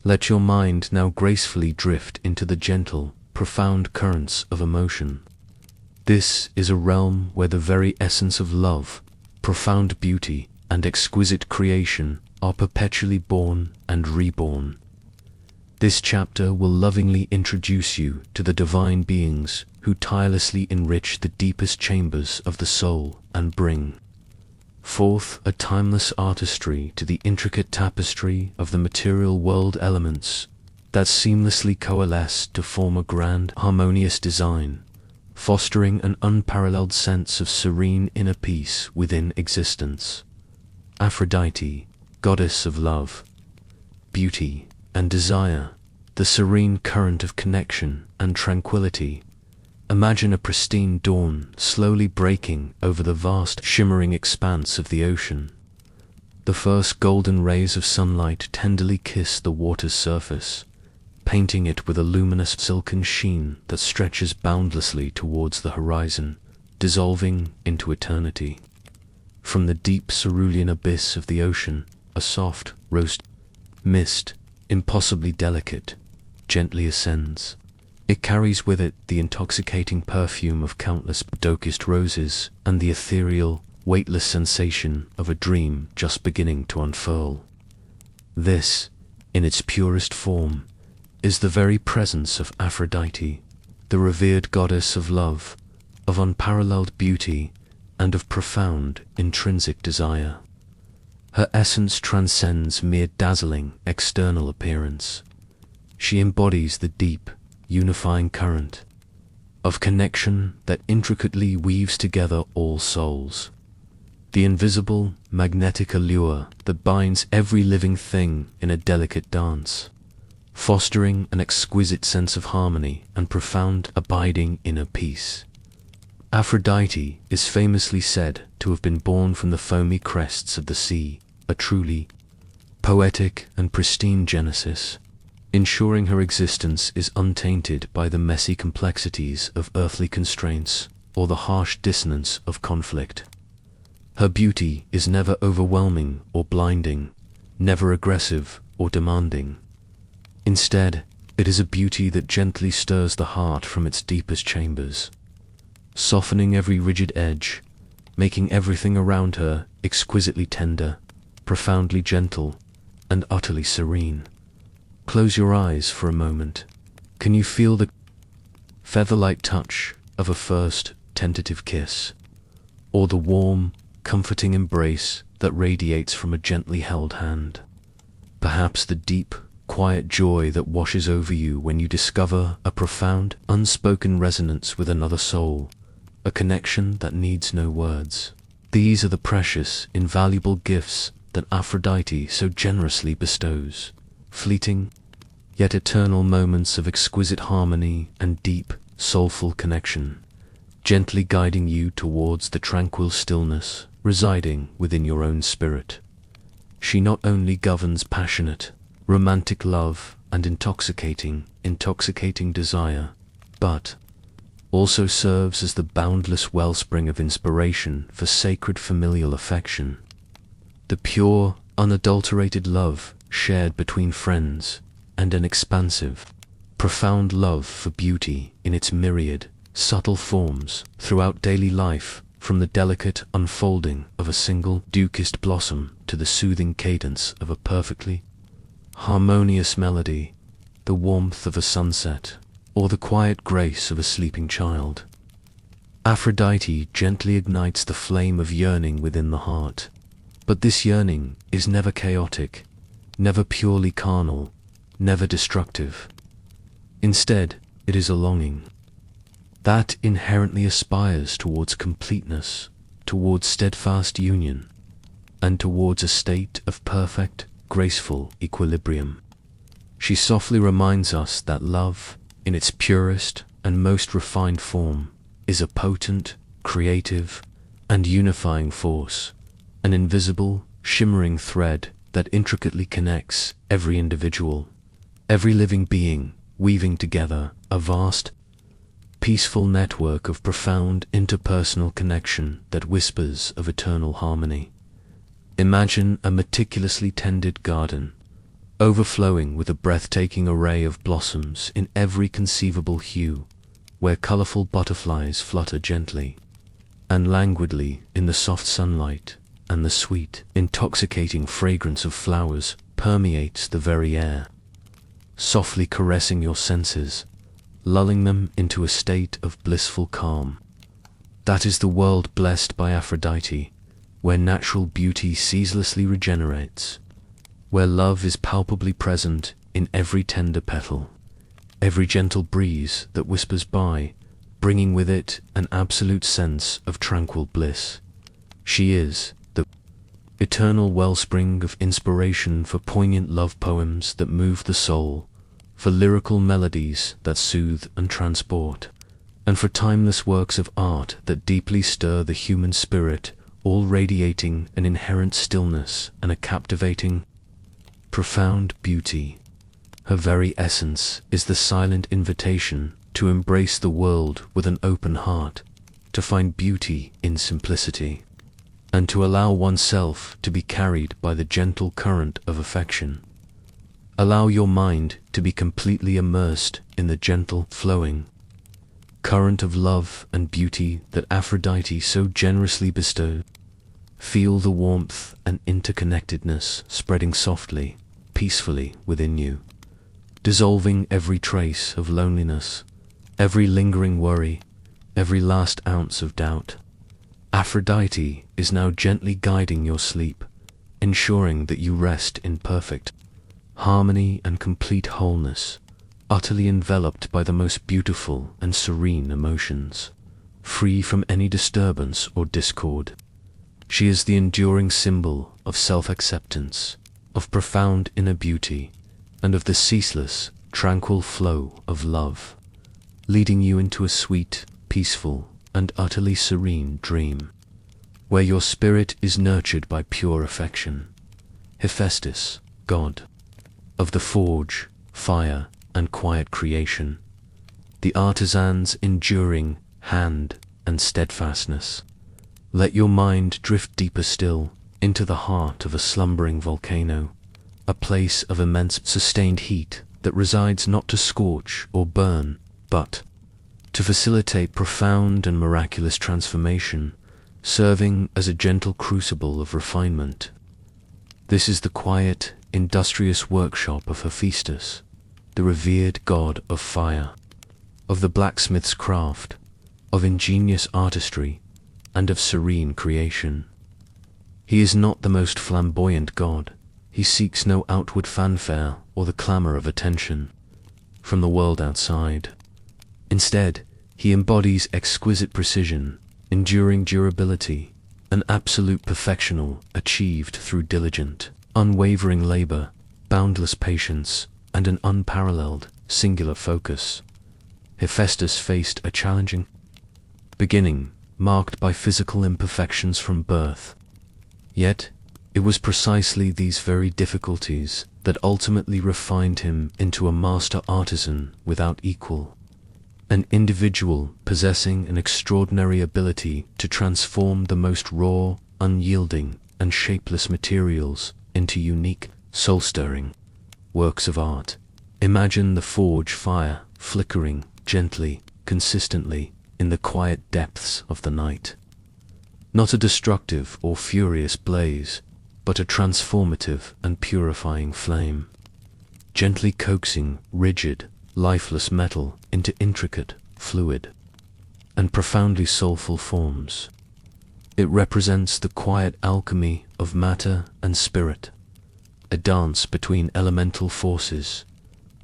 Let your mind now gracefully drift into the gentle, profound currents of emotion. This is a realm where the very essence of love, profound beauty, and exquisite creation are perpetually born and reborn. This chapter will lovingly introduce you to the divine beings who tirelessly enrich the deepest chambers of the soul and bring forth a timeless artistry to the intricate tapestry of the material world elements that seamlessly coalesce to form a grand, harmonious design, fostering an unparalleled sense of serene inner peace within existence. Aphrodite, goddess of love, beauty, and desire, the serene current of connection and tranquility. Imagine a pristine dawn slowly breaking over the vast, shimmering expanse of the ocean. The first golden rays of sunlight tenderly kiss the water's surface, painting it with a luminous silken sheen that stretches boundlessly towards the horizon, dissolving into eternity. From the deep cerulean abyss of the ocean, a soft, rose mist, impossibly delicate, gently ascends. It carries with it the intoxicating perfume of countless dopest roses and the ethereal, weightless sensation of a dream just beginning to unfurl. This, in its purest form, is the very presence of Aphrodite, the revered goddess of love, of unparalleled beauty, and of profound, intrinsic desire. Her essence transcends mere dazzling external appearance. She embodies the deep, unifying current of connection that intricately weaves together all souls. The invisible, magnetic allure that binds every living thing in a delicate dance, fostering an exquisite sense of harmony and profound, abiding inner peace. Aphrodite is famously said to have been born from the foamy crests of the sea, a truly poetic and pristine genesis, ensuring her existence is untainted by the messy complexities of earthly constraints or the harsh dissonance of conflict. Her beauty is never overwhelming or blinding, never aggressive or demanding. Instead, it is a beauty that gently stirs the heart from its deepest chambers, softening every rigid edge, making everything around her exquisitely tender, profoundly gentle, and utterly serene. Close your eyes for a moment. Can you feel the feather-light touch of a first tentative kiss, or the warm, comforting embrace that radiates from a gently held hand? Perhaps the deep, quiet joy that washes over you when you discover a profound, unspoken resonance with another soul, a connection that needs no words. These are the precious, invaluable gifts that Aphrodite so generously bestows, fleeting, yet eternal moments of exquisite harmony and deep, soulful connection, gently guiding you towards the tranquil stillness residing within your own spirit. She not only governs passionate, romantic love and intoxicating desire, but also serves as the boundless wellspring of inspiration for sacred familial affection. The pure, unadulterated love shared between friends, and an expansive, profound love for beauty in its myriad, subtle forms throughout daily life, from the delicate unfolding of a single dew-kissed blossom to the soothing cadence of a perfectly harmonious melody, the warmth of a sunset, or the quiet grace of a sleeping child. Aphrodite gently ignites the flame of yearning within the heart, but this yearning is never chaotic, never purely carnal, never destructive. Instead, it is a longing that inherently aspires towards completeness, towards steadfast union, and towards a state of perfect, graceful equilibrium. She softly reminds us that love, in its purest and most refined form, is a potent, creative, and unifying force, an invisible, shimmering thread that intricately connects every individual, every living being, weaving together a vast, peaceful network of profound interpersonal connection that whispers of eternal harmony. Imagine a meticulously tended garden, overflowing with a breathtaking array of blossoms in every conceivable hue, where colorful butterflies flutter gently and languidly in the soft sunlight, and the sweet, intoxicating fragrance of flowers permeates the very air, softly caressing your senses, lulling them into a state of blissful calm. That is the world blessed by Aphrodite, where natural beauty ceaselessly regenerates, where love is palpably present in every tender petal, every gentle breeze that whispers by, bringing with it an absolute sense of tranquil bliss. She is the eternal wellspring of inspiration for poignant love poems that move the soul, for lyrical melodies that soothe and transport, and for timeless works of art that deeply stir the human spirit, all radiating an inherent stillness and a captivating, profound beauty. Her very essence is the silent invitation to embrace the world with an open heart, to find beauty in simplicity, and to allow oneself to be carried by the gentle current of affection. Allow your mind to be completely immersed in the gentle, flowing current of love and beauty that Aphrodite so generously bestowed. Feel the warmth and interconnectedness spreading softly, peacefully within you, dissolving every trace of loneliness, every lingering worry, every last ounce of doubt. Aphrodite is now gently guiding your sleep, ensuring that you rest in perfect harmony and complete wholeness, utterly enveloped by the most beautiful and serene emotions, free from any disturbance or discord. She is the enduring symbol of self-acceptance, of profound inner beauty, and of the ceaseless, tranquil flow of love, leading you into a sweet, peaceful, and utterly serene dream, where your spirit is nurtured by pure affection. Hephaestus, god of the forge, fire, and quiet creation, the artisan's enduring hand and steadfastness, Let your mind drift deeper still into the heart of a slumbering volcano, a place of immense sustained heat that resides not to scorch or burn, but to facilitate profound and miraculous transformation, serving as a gentle crucible of refinement. This is the quiet, industrious workshop of Hephaestus, the revered god of fire, of the blacksmith's craft, of ingenious artistry, and of serene creation. He is not the most flamboyant god. He seeks no outward fanfare or the clamor of attention from the world outside. Instead, he embodies exquisite precision, enduring durability, an absolute perfection achieved through diligent, unwavering labor, boundless patience, and an unparalleled, singular focus. Hephaestus faced a challenging beginning, marked by physical imperfections from birth. Yet, it was precisely these very difficulties that ultimately refined him into a master artisan without equal, an individual possessing an extraordinary ability to transform the most raw, unyielding, and shapeless materials into unique, soul-stirring works of art. Imagine the forge fire flickering gently, consistently, in the quiet depths of the night. Not a destructive or furious blaze, but a transformative and purifying flame, gently coaxing rigid, lifeless metal into intricate, fluid, and profoundly soulful forms. It represents the quiet alchemy of matter and spirit, a dance between elemental forces.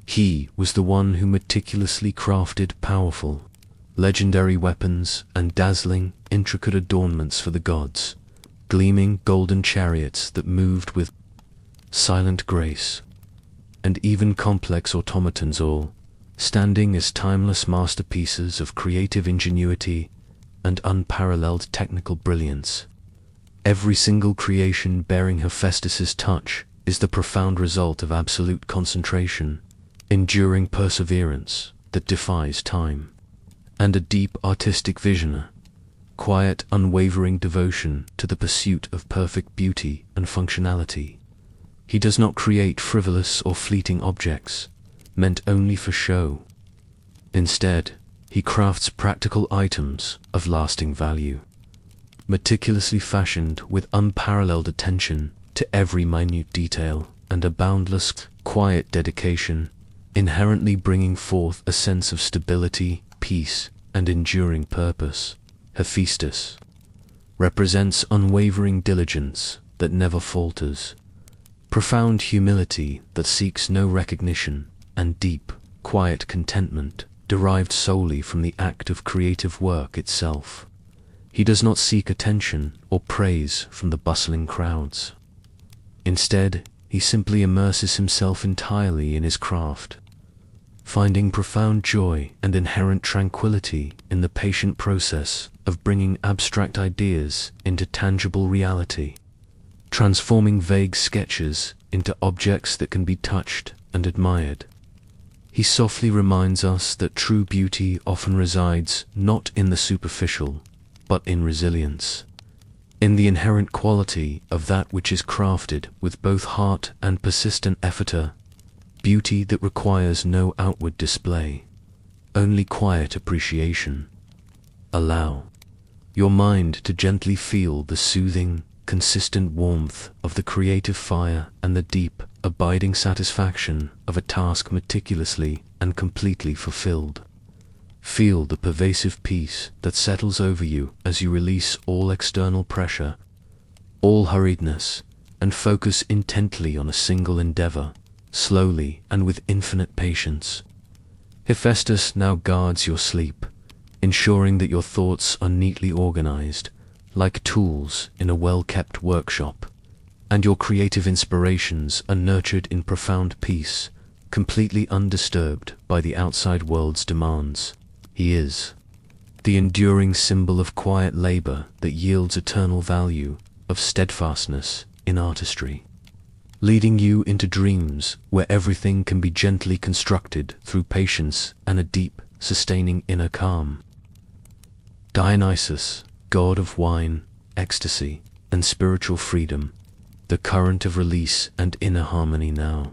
He was the one who meticulously crafted powerful, legendary weapons and dazzling, intricate adornments for the gods, gleaming golden chariots that moved with silent grace, and even complex automatons, all standing as timeless masterpieces of creative ingenuity and unparalleled technical brilliance. Every single creation bearing Hephaestus's touch is the profound result of absolute concentration, enduring perseverance that defies time, and a deep artistic vision, quiet, unwavering devotion to the pursuit of perfect beauty and functionality. He does not create frivolous or fleeting objects, meant only for show. Instead, he crafts practical items of lasting value, meticulously fashioned with unparalleled attention to every minute detail and a boundless, quiet dedication, inherently bringing forth a sense of stability, peace, and enduring purpose. Hephaestus represents unwavering diligence that never falters, profound humility that seeks no recognition, and deep, quiet contentment derived solely from the act of creative work itself. He does not seek attention or praise from the bustling crowds. Instead, he simply immerses himself entirely in his craft, finding profound joy and inherent tranquility in the patient process of bringing abstract ideas into tangible reality, transforming vague sketches into objects that can be touched and admired. He softly reminds us that true beauty often resides not in the superficial, but in resilience, in the inherent quality of that which is crafted with both heart and persistent effort, beauty that requires no outward display, only quiet appreciation. Allow your mind to gently feel the soothing, consistent warmth of the creative fire and the deep, abiding satisfaction of a task meticulously and completely fulfilled. Feel the pervasive peace that settles over you as you release all external pressure, all hurriedness, and focus intently on a single endeavor, slowly and with infinite patience. Hephaestus now guards your sleep, ensuring that your thoughts are neatly organized, like tools in a well-kept workshop, and your creative inspirations are nurtured in profound peace, completely undisturbed by the outside world's demands. He is the enduring symbol of quiet labor that yields eternal value, of steadfastness in artistry, leading you into dreams where everything can be gently constructed through patience and a deep, sustaining inner calm. Dionysus, god of wine, ecstasy, and spiritual freedom, the current of release and inner harmony now.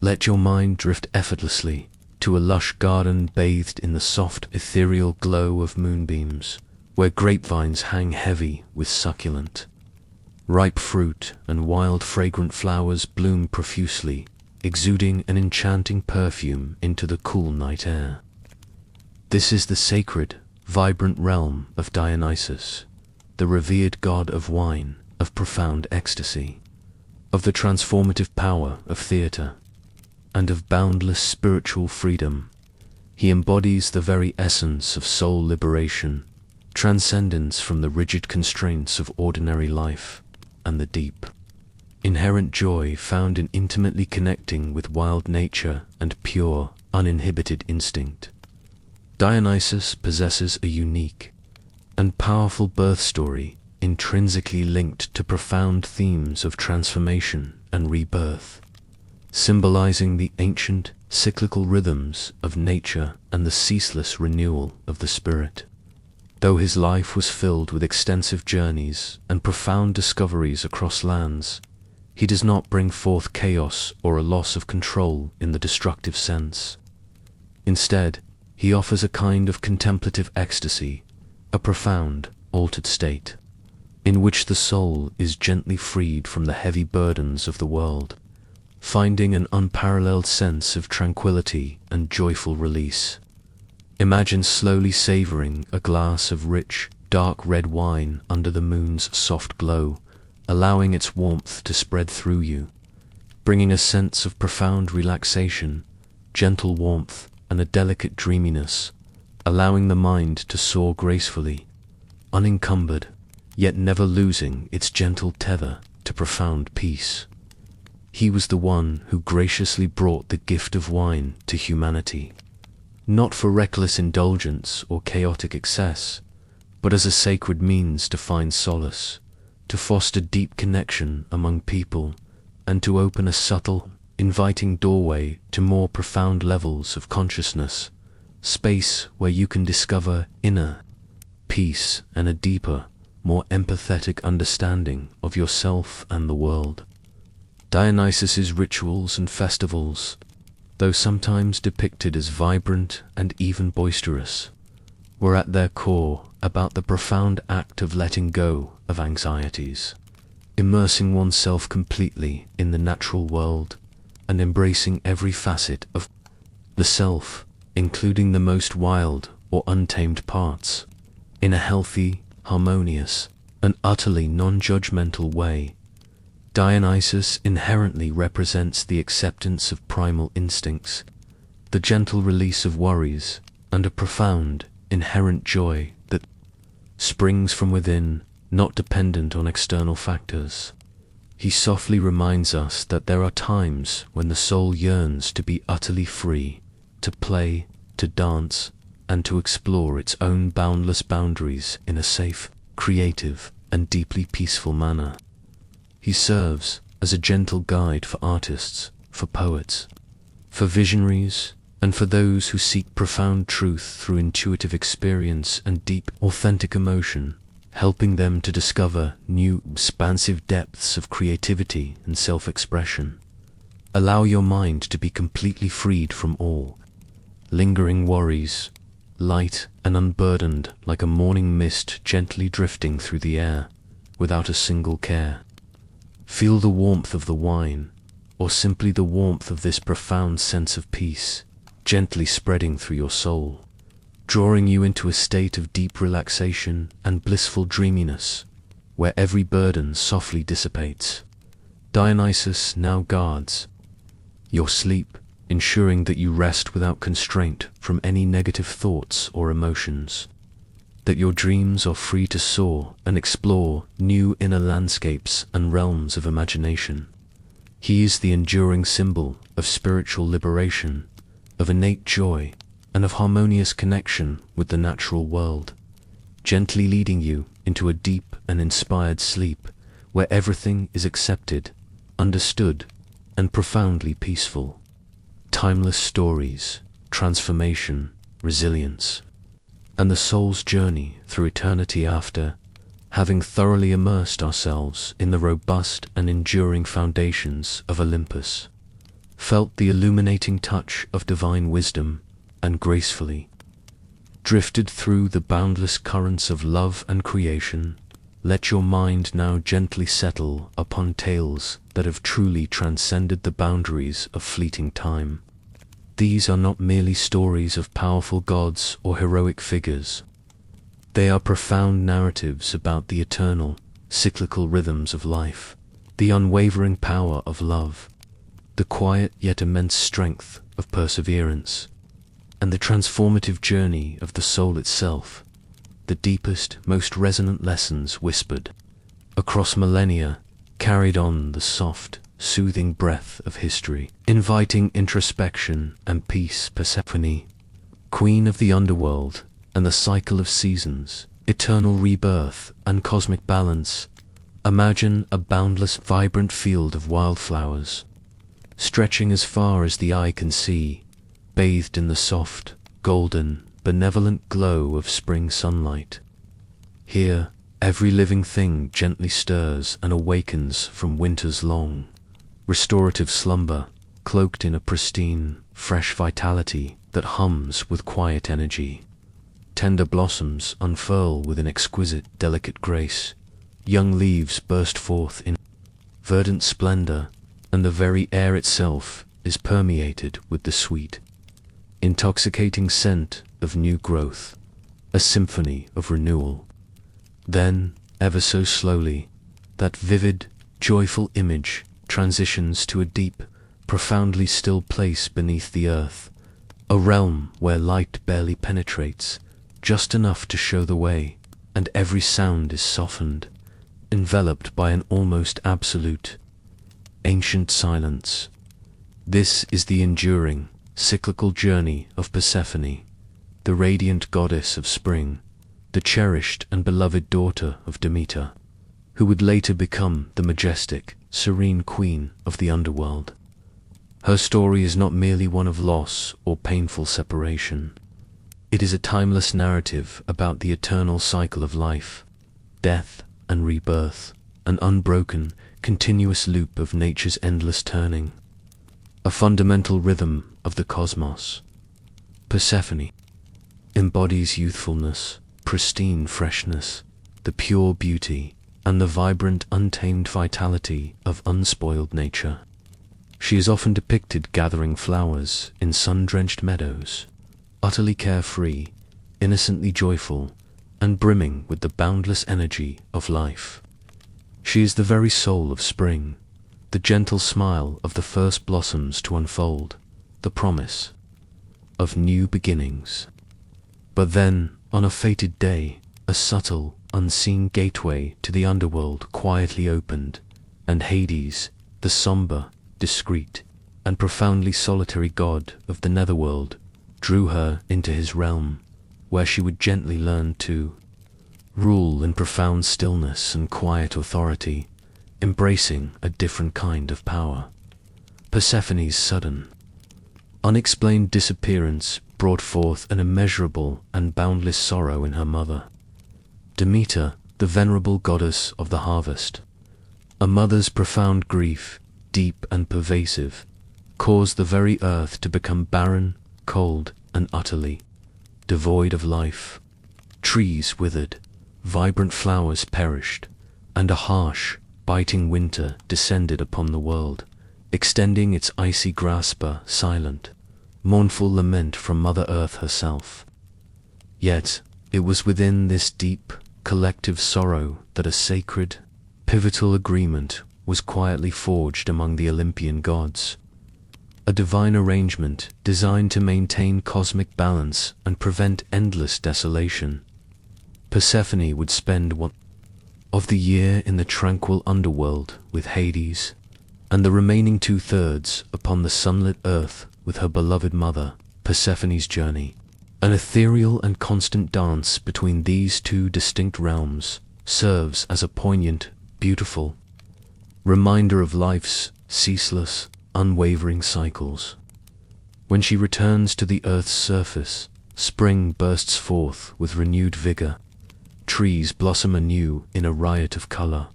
Let your mind drift effortlessly to a lush garden bathed in the soft, ethereal glow of moonbeams, where grapevines hang heavy with succulent, ripe fruit and wild fragrant flowers bloom profusely, exuding an enchanting perfume into the cool night air. This is the sacred, vibrant realm of Dionysus, the revered god of wine, of profound ecstasy, of the transformative power of theatre, and of boundless spiritual freedom. He embodies the very essence of soul liberation, transcendence from the rigid constraints of ordinary life, and the deep, inherent joy found in intimately connecting with wild nature and pure, uninhibited instinct. Dionysus possesses a unique and powerful birth story intrinsically linked to profound themes of transformation and rebirth, symbolizing the ancient, cyclical rhythms of nature and the ceaseless renewal of the spirit. Though his life was filled with extensive journeys and profound discoveries across lands, he does not bring forth chaos or a loss of control in the destructive sense. Instead, he offers a kind of contemplative ecstasy, a profound, altered state, in which the soul is gently freed from the heavy burdens of the world, finding an unparalleled sense of tranquility and joyful release. Imagine slowly savoring a glass of rich, dark red wine under the moon's soft glow, allowing its warmth to spread through you, bringing a sense of profound relaxation, gentle warmth, and a delicate dreaminess, allowing the mind to soar gracefully, unencumbered, yet never losing its gentle tether to profound peace. He was the one who graciously brought the gift of wine to humanity, not for reckless indulgence or chaotic excess, but as a sacred means to find solace, to foster deep connection among people, and to open a subtle, inviting doorway to more profound levels of consciousness, space where you can discover inner peace and a deeper, more empathetic understanding of yourself and the world. Dionysus's rituals and festivals, though sometimes depicted as vibrant and even boisterous, were at their core about the profound act of letting go of anxieties, immersing oneself completely in the natural world, and embracing every facet of the self, including the most wild or untamed parts, in a healthy, harmonious, and utterly non-judgmental way. Dionysus inherently represents the acceptance of primal instincts, the gentle release of worries, and a profound, inherent joy that springs from within, not dependent on external factors. He softly reminds us that there are times when the soul yearns to be utterly free, to play, to dance, and to explore its own boundless boundaries in a safe, creative, and deeply peaceful manner. He serves as a gentle guide for artists, for poets, for visionaries, and for those who seek profound truth through intuitive experience and deep, authentic emotion, helping them to discover new, expansive depths of creativity and self-expression. Allow your mind to be completely freed from all lingering worries, light and unburdened like a morning mist gently drifting through the air, without a single care. Feel the warmth of the wine, or simply the warmth of this profound sense of peace, gently spreading through your soul, drawing you into a state of deep relaxation and blissful dreaminess, where every burden softly dissipates. Dionysus now guards your sleep, ensuring that you rest without constraint from any negative thoughts or emotions, that your dreams are free to soar and explore new inner landscapes and realms of imagination. He is the enduring symbol of spiritual liberation, of innate joy, and of harmonious connection with the natural world, gently leading you into a deep and inspired sleep where everything is accepted, understood, and profoundly peaceful. Timeless stories, transformation, resilience, and the soul's journey through eternity after having thoroughly immersed ourselves in the robust and enduring foundations of Olympus, felt the illuminating touch of divine wisdom, and gracefully drifted through the boundless currents of love and creation. Let your mind now gently settle upon tales that have truly transcended the boundaries of fleeting time. These are not merely stories of powerful gods or heroic figures. They are profound narratives about the eternal, cyclical rhythms of life, the unwavering power of love, the quiet yet immense strength of perseverance, and the transformative journey of the soul itself, the deepest, most resonant lessons whispered across millennia, carried on the soft, soothing breath of history, inviting introspection and peace. Persephone, queen of the underworld and the cycle of seasons, eternal rebirth and cosmic balance. Imagine a boundless, vibrant field of wildflowers, stretching as far as the eye can see, bathed in the soft, golden, benevolent glow of spring sunlight. Here, every living thing gently stirs and awakens from winter's long, restorative slumber, cloaked in a pristine, fresh vitality that hums with quiet energy. Tender blossoms unfurl with an exquisite, delicate grace. Young leaves burst forth in verdant splendor, and the very air itself is permeated with the sweet, intoxicating scent of new growth, a symphony of renewal. Then, ever so slowly, that vivid, joyful image transitions to a deep, profoundly still place beneath the earth, a realm where light barely penetrates, just enough to show the way, and every sound is softened, enveloped by an almost absolute, ancient silence. This is the enduring, cyclical journey of Persephone, the radiant goddess of spring, the cherished and beloved daughter of Demeter, who would later become the majestic, serene queen of the underworld. Her story is not merely one of loss or painful separation. It is a timeless narrative about the eternal cycle of life, death, and rebirth, an unbroken, continuous loop of nature's endless turning, a fundamental rhythm of the cosmos. Persephone embodies youthfulness, pristine freshness, the pure beauty, and the vibrant, untamed vitality of unspoiled nature. She is often depicted gathering flowers in sun-drenched meadows, utterly carefree, innocently joyful, and brimming with the boundless energy of life. She is the very soul of spring, the gentle smile of the first blossoms to unfold, the promise of new beginnings. But then, on a fated day, a subtle, unseen gateway to the underworld quietly opened, and Hades, the somber, discreet, and profoundly solitary god of the netherworld, drew her into his realm, where she would gently learn to rule in profound stillness and quiet authority, embracing a different kind of power. Persephone's sudden, unexplained disappearance brought forth an immeasurable and boundless sorrow in her mother, Demeter, the venerable goddess of the harvest. A mother's profound grief, deep and pervasive, caused the very earth to become barren, cold, and utterly devoid of life. Trees withered, vibrant flowers perished, and a harsh, biting winter descended upon the world, extending its icy grasp, a silent, mournful lament from Mother Earth herself. Yet, it was within this deep, collective sorrow that a sacred, pivotal agreement was quietly forged among the Olympian gods, a divine arrangement designed to maintain cosmic balance and prevent endless desolation. Persephone would spend one of the year in the tranquil underworld with Hades, and the remaining 2/3 upon the sunlit earth with her beloved mother. Persephone's journey, an ethereal and constant dance between these two distinct realms, serves as a poignant, beautiful reminder of life's ceaseless, unwavering cycles. When she returns to the earth's surface, spring bursts forth with renewed vigor, Trees blossom anew in a riot of color,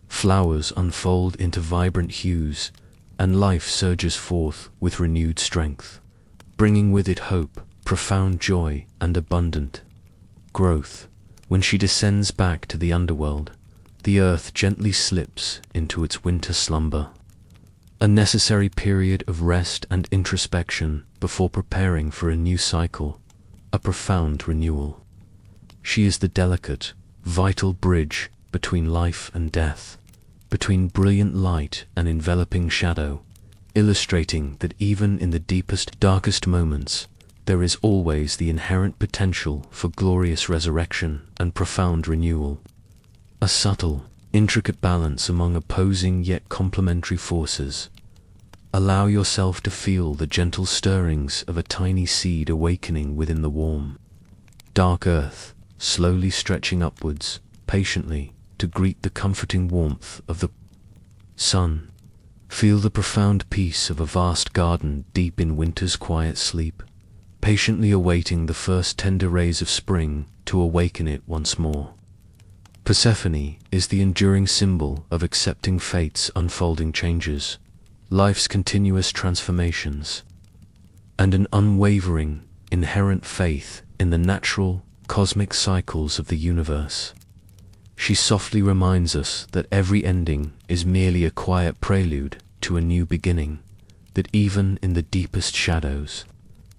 flowers unfold into vibrant hues, and life surges forth with renewed strength, bringing with it hope, profound joy, and abundant growth. When she descends back to the underworld, the earth gently slips into its winter slumber, a necessary period of rest and introspection before preparing for a new cycle, a profound renewal. She is the delicate, vital bridge between life and death, between brilliant light and enveloping shadow, illustrating that even in the deepest, darkest moments, there is always the inherent potential for glorious resurrection and profound renewal. A subtle, intricate balance among opposing yet complementary forces. Allow yourself to feel the gentle stirrings of a tiny seed awakening within the warm, dark earth, slowly stretching upwards, patiently, to greet the comforting warmth of the sun. Feel the profound peace of a vast garden deep in winter's quiet sleep, patiently awaiting the first tender rays of spring to awaken it once more. Persephone is the enduring symbol of accepting fate's unfolding changes, life's continuous transformations, and an unwavering, inherent faith in the natural, cosmic cycles of the universe. She softly reminds us that every ending is merely a quiet prelude to a new beginning, that even in the deepest shadows,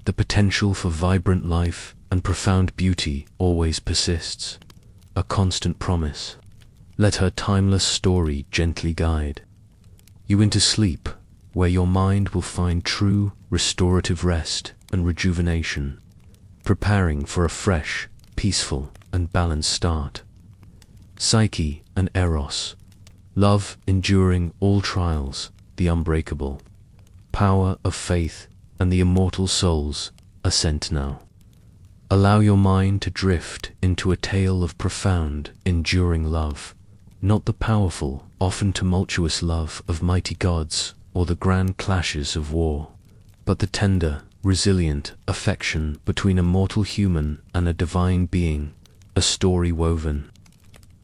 the potential for vibrant life and profound beauty always persists, a constant promise. Let her timeless story gently guide you into sleep, where your mind will find true, restorative rest and rejuvenation, preparing for a fresh, peaceful, and balanced start. Psyche and Eros, love enduring all trials, the unbreakable power of faith and the immortal soul's ascent now. Allow your mind to drift into a tale of profound, enduring love, not the powerful, often tumultuous love of mighty gods or the grand clashes of war, but the tender, resilient affection between a mortal human and a divine being, a story woven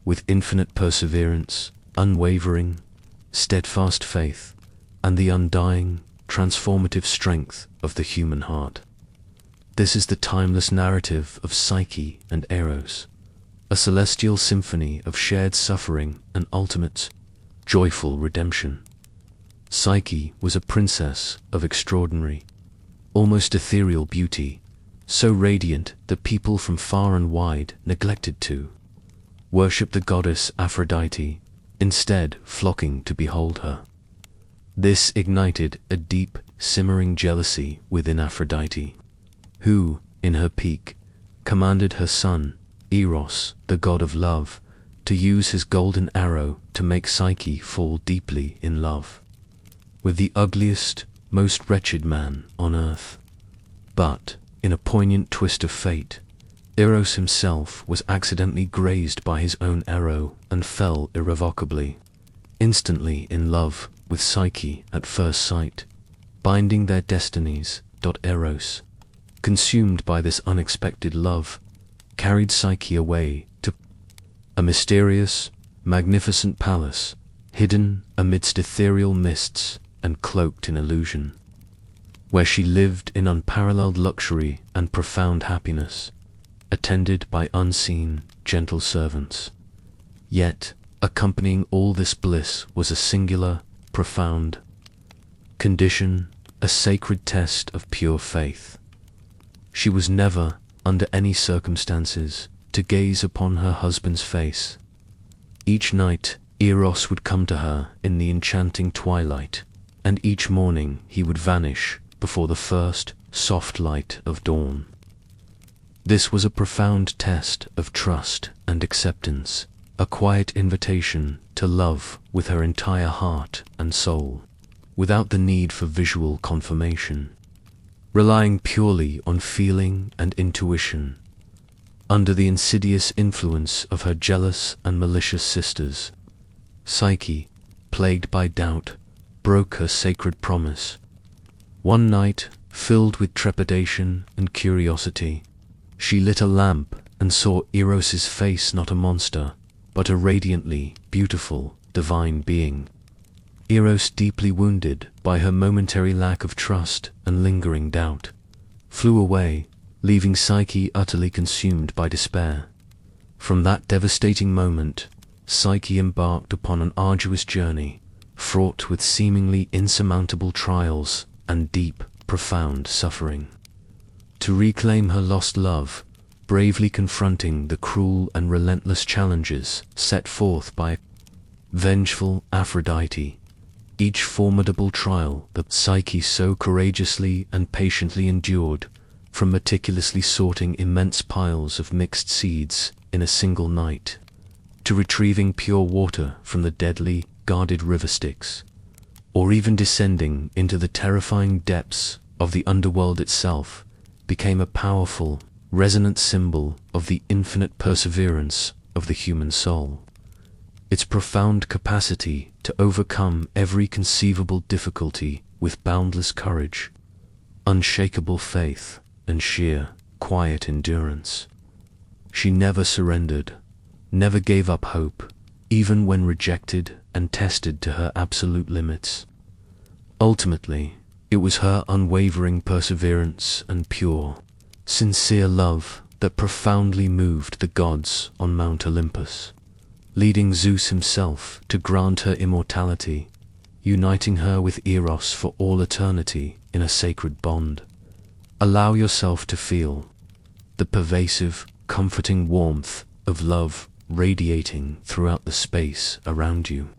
with infinite perseverance, unwavering, steadfast faith, and the undying, transformative strength of the human heart. This is the timeless narrative of Psyche and Eros, a celestial symphony of shared suffering and ultimate, joyful redemption. Psyche was a princess of extraordinary, almost ethereal beauty, so radiant that people from far and wide neglected to worship the goddess Aphrodite, instead flocking to behold her. This ignited a deep, simmering jealousy within Aphrodite, who, in her peak, commanded her son, Eros, the god of love, to use his golden arrow to make Psyche fall deeply in love with the ugliest, most wretched man on earth. But, in a poignant twist of fate, Eros himself was accidentally grazed by his own arrow and fell irrevocably, instantly in love with Psyche at first sight, binding their destinies. Eros, consumed by this unexpected love, carried Psyche away to a mysterious, magnificent palace, hidden amidst ethereal mists and cloaked in illusion, where she lived in unparalleled luxury and profound happiness, attended by unseen, gentle servants. Yet, accompanying all this bliss was a singular, profound condition, a sacred test of pure faith. She was never, under any circumstances, to gaze upon her husband's face. Each night, Eros would come to her in the enchanting twilight, and each morning he would vanish before the first, soft light of dawn. This was a profound test of trust and acceptance, a quiet invitation to love with her entire heart and soul, without the need for visual confirmation, relying purely on feeling and intuition, under the insidious influence of her jealous and malicious sisters. Psyche, plagued by doubt, broke her sacred promise. One night, filled with trepidation and curiosity, she lit a lamp and and saw Eros's face not a monster, but a radiantly beautiful, divine being. Eros, deeply wounded by her momentary lack of trust and lingering doubt, flew away, leaving Psyche utterly consumed by despair. From that devastating moment, Psyche embarked upon an arduous journey, fraught with seemingly insurmountable trials and deep, profound suffering. To reclaim her lost love, bravely confronting the cruel and relentless challenges set forth by vengeful Aphrodite, each formidable trial that Psyche so courageously and patiently endured, from meticulously sorting immense piles of mixed seeds in a single night, to retrieving pure water from the deadly, guarded river Styx, or even descending into the terrifying depths of the underworld itself, became a powerful, resonant symbol of the infinite perseverance of the human soul. Its profound capacity to overcome every conceivable difficulty with boundless courage, unshakable faith, and sheer, quiet endurance. She never surrendered, never gave up hope, even when rejected and tested to her absolute limits. Ultimately, it was her unwavering perseverance and pure, sincere love that profoundly moved the gods on Mount Olympus, leading Zeus himself to grant her immortality, uniting her with Eros for all eternity in a sacred bond. Allow yourself to feel the pervasive, comforting warmth of love radiating throughout the space around you.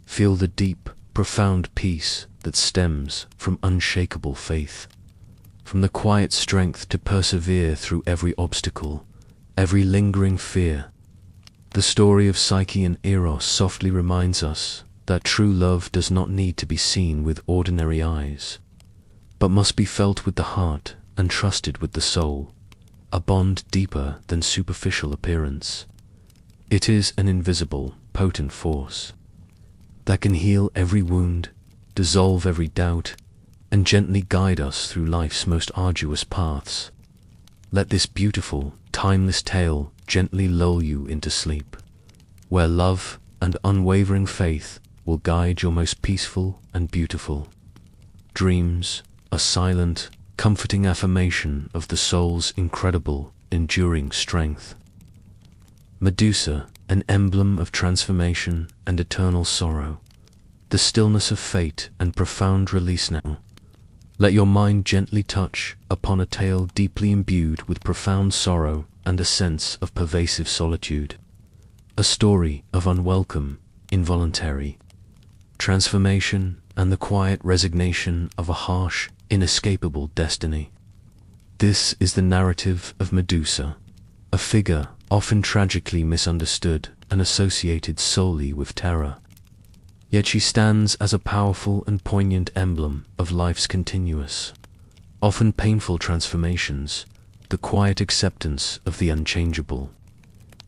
Feel the deep, profound peace that stems from unshakable faith, from the quiet strength to persevere through every obstacle, every lingering fear. The story of Psyche and Eros softly reminds us that true love does not need to be seen with ordinary eyes, but must be felt with the heart and trusted with the soul, a bond deeper than superficial appearance. It is an invisible, potent force that can heal every wound, dissolve every doubt, and gently guide us through life's most arduous paths. Let this beautiful, timeless tale gently lull you into sleep, where love and unwavering faith will guide your most peaceful and beautiful dreams, a silent, comforting affirmation of the soul's incredible, enduring strength. Medusa, an emblem of transformation and eternal sorrow, the stillness of fate and profound release now. Let your mind gently touch upon a tale deeply imbued with profound sorrow and a sense of pervasive solitude. A story of unwelcome, involuntary transformation and the quiet resignation of a harsh, inescapable destiny. This is the narrative of Medusa, a figure often tragically misunderstood and associated solely with terror. Yet she stands as a powerful and poignant emblem of life's continuous, often painful transformations, the quiet acceptance of the unchangeable,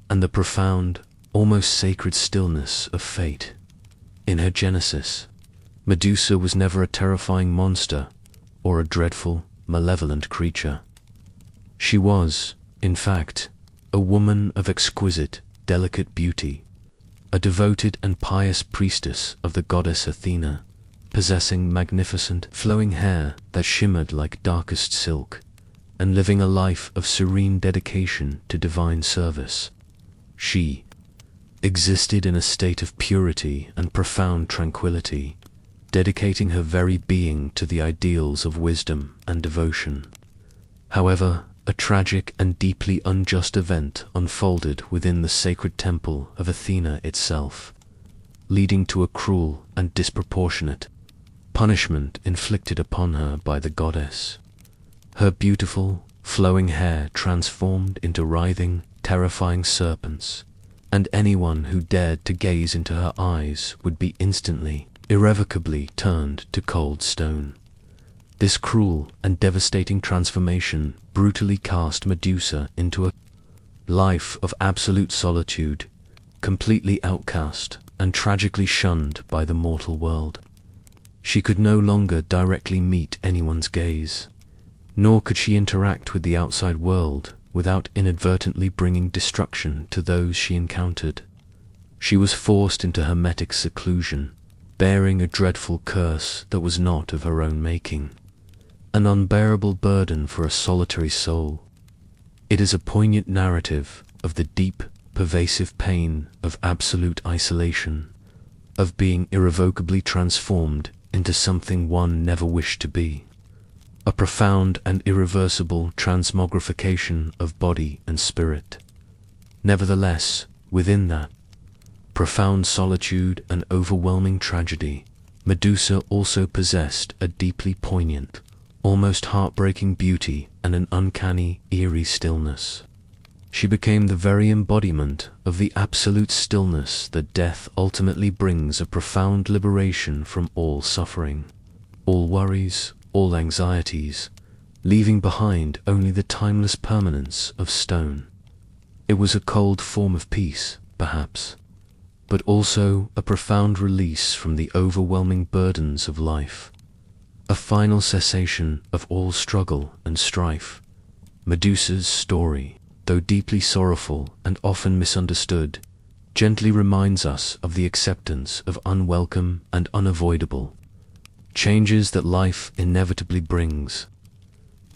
and the profound, almost sacred stillness of fate. In her genesis, Medusa was never a terrifying monster or a dreadful, malevolent creature. She was, in fact, a woman of exquisite, delicate beauty, a devoted and pious priestess of the goddess Athena, possessing magnificent, flowing hair that shimmered like darkest silk, and living a life of serene dedication to divine service. She existed in a state of purity and profound tranquility, dedicating her very being to the ideals of wisdom and devotion. However, a tragic and deeply unjust event unfolded within the sacred temple of Athena itself, leading to a cruel and disproportionate punishment inflicted upon her by the goddess. Her beautiful, flowing hair transformed into writhing, terrifying serpents, and anyone who dared to gaze into her eyes would be instantly, irrevocably turned to cold stone. This cruel and devastating transformation brutally cast Medusa into a life of absolute solitude, completely outcast and tragically shunned by the mortal world. She could no longer directly meet anyone's gaze, nor could she interact with the outside world without inadvertently bringing destruction to those she encountered. She was forced into hermetic seclusion, bearing a dreadful curse that was not of her own making, an unbearable burden for a solitary soul. It is a poignant narrative of the deep, pervasive pain of absolute isolation, of being irrevocably transformed into something one never wished to be, a profound and irreversible transmogrification of body and spirit. Nevertheless, within that profound solitude and overwhelming tragedy, Medusa also possessed a deeply poignant, almost heartbreaking beauty and an uncanny, eerie stillness. She became the very embodiment of the absolute stillness that death ultimately brings, a profound liberation from all suffering, all worries, all anxieties, leaving behind only the timeless permanence of stone. It was a cold form of peace, perhaps, but also a profound release from the overwhelming burdens of life, a final cessation of all struggle and strife. Medusa's story, though deeply sorrowful and often misunderstood, gently reminds us of the acceptance of unwelcome and unavoidable changes that life inevitably brings.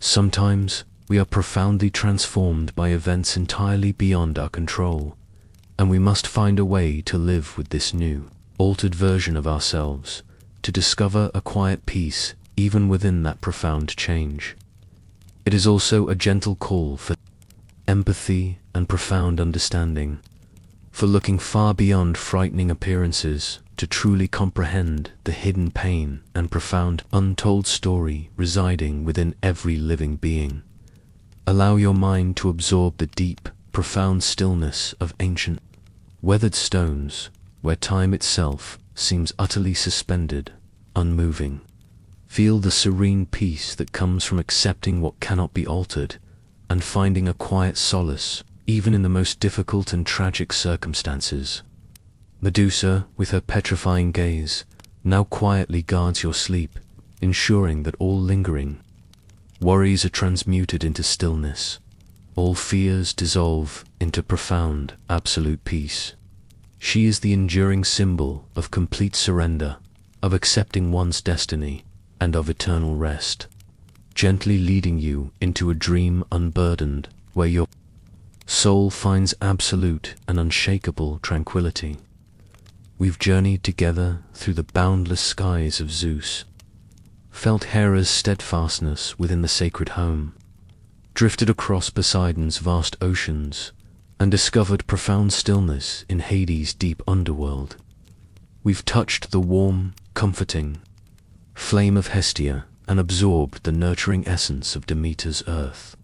Sometimes we are profoundly transformed by events entirely beyond our control, and we must find a way to live with this new, altered version of ourselves, to discover a quiet peace even within that profound change. It is also a gentle call for empathy and profound understanding, for looking far beyond frightening appearances to truly comprehend the hidden pain and profound untold story residing within every living being. Allow your mind to absorb the deep, profound stillness of ancient, weathered stones, where time itself seems utterly suspended, unmoving. Feel the serene peace that comes from accepting what cannot be altered, and finding a quiet solace even in the most difficult and tragic circumstances. Medusa, with her petrifying gaze, now quietly guards your sleep, ensuring that all lingering worries are transmuted into stillness, all fears dissolve into profound, absolute peace. She is the enduring symbol of complete surrender, of accepting one's destiny, and of eternal rest, gently leading you into a dream unburdened, where your soul finds absolute and unshakable tranquility. We've journeyed together through the boundless skies of Zeus, felt Hera's steadfastness within the sacred home, drifted across Poseidon's vast oceans, and discovered profound stillness in Hades' deep underworld. We've touched the warm, comforting flame of Hestia and absorbed the nurturing essence of Demeter's earth.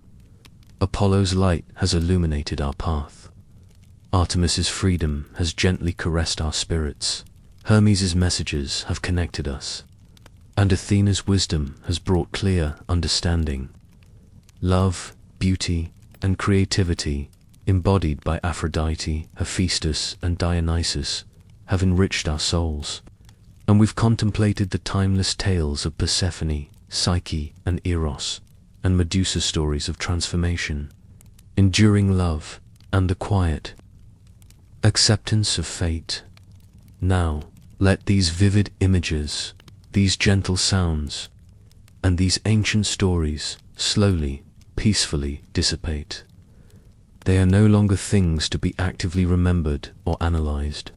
Apollo's light has illuminated our path. Artemis's freedom has gently caressed our spirits. Hermes' messages have connected us, and Athena's wisdom has brought clear understanding. Love, beauty, and creativity, embodied by Aphrodite, Hephaestus, and Dionysus, have enriched our souls, and we've contemplated the timeless tales of Persephone, Psyche, and Eros, and Medusa stories of transformation, enduring love, and the quiet acceptance of fate. Now, let these vivid images, these gentle sounds, and these ancient stories slowly, peacefully dissipate. They are no longer things to be actively remembered or analyzed.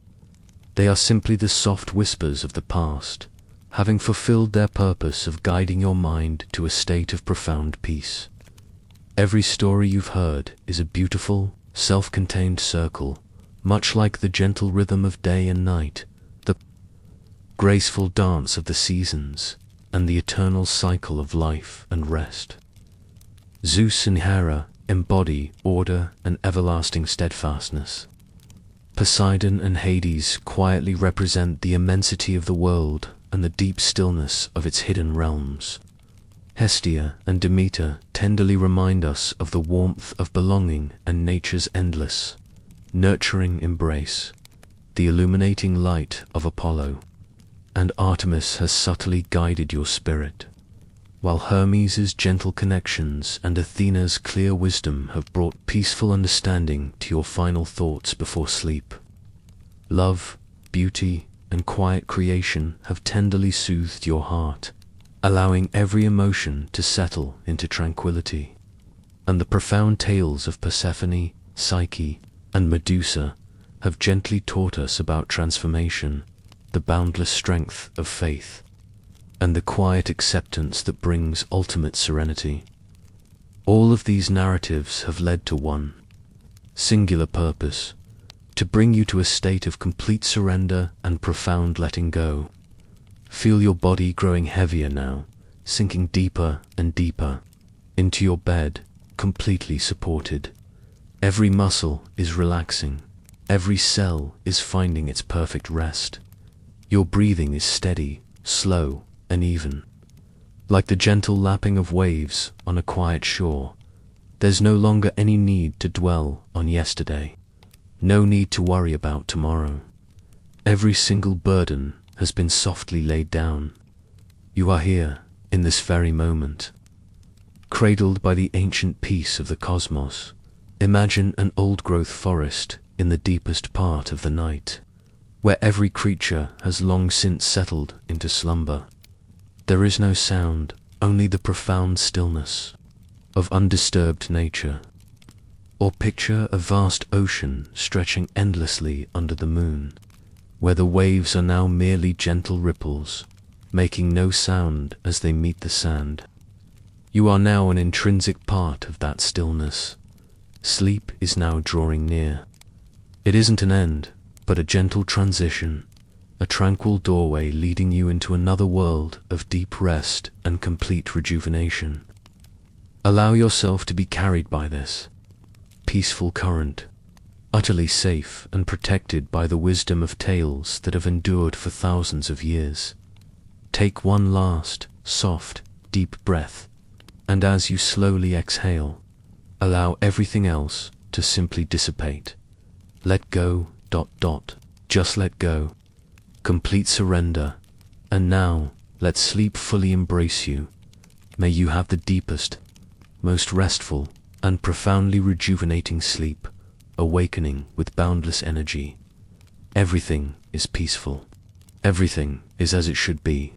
They are simply the soft whispers of the past, having fulfilled their purpose of guiding your mind to a state of profound peace. Every story you've heard is a beautiful, self-contained circle, much like the gentle rhythm of day and night, the graceful dance of the seasons, and the eternal cycle of life and rest. Zeus and Hera embody order and everlasting steadfastness. Poseidon and Hades quietly represent the immensity of the world and the deep stillness of its hidden realms. Hestia and Demeter tenderly remind us of the warmth of belonging and nature's endless, nurturing embrace, the illuminating light of Apollo, and Artemis has subtly guided your spirit, while Hermes' gentle connections and Athena's clear wisdom have brought peaceful understanding to your final thoughts before sleep. Love, beauty, and quiet creation have tenderly soothed your heart, allowing every emotion to settle into tranquility. And the profound tales of Persephone, Psyche, and Medusa have gently taught us about transformation, the boundless strength of faith, and the quiet acceptance that brings ultimate serenity. All of these narratives have led to one singular purpose: to bring you to a state of complete surrender and profound letting go. Feel your body growing heavier now, sinking deeper and deeper into your bed, completely supported. Every muscle is relaxing. Every cell is finding its perfect rest. Your breathing is steady, slow, and even. Like the gentle lapping of waves on a quiet shore, there's no longer any need to dwell on yesterday. No need to worry about tomorrow. Every single burden has been softly laid down. You are here, in this very moment. Cradled by the ancient peace of the cosmos, imagine an old-growth forest in the deepest part of the night, where every creature has long since settled into slumber. There is no sound, only the profound stillness of undisturbed nature. Or picture a vast ocean stretching endlessly under the moon, where the waves are now merely gentle ripples, making no sound as they meet the sand. You are now an intrinsic part of that stillness. Sleep is now drawing near. It isn't an end, but a gentle transition, a tranquil doorway leading you into another world of deep rest and complete rejuvenation. Allow yourself to be carried by this peaceful current, utterly safe and protected by the wisdom of tales that have endured for thousands of years. Take one last, soft, deep breath, and as you slowly exhale, allow everything else to simply dissipate. Let go, just let go. Complete surrender. And now, let sleep fully embrace you. May you have the deepest, most restful, and profoundly rejuvenating sleep, awakening with boundless energy. Everything is peaceful. Everything is as it should be.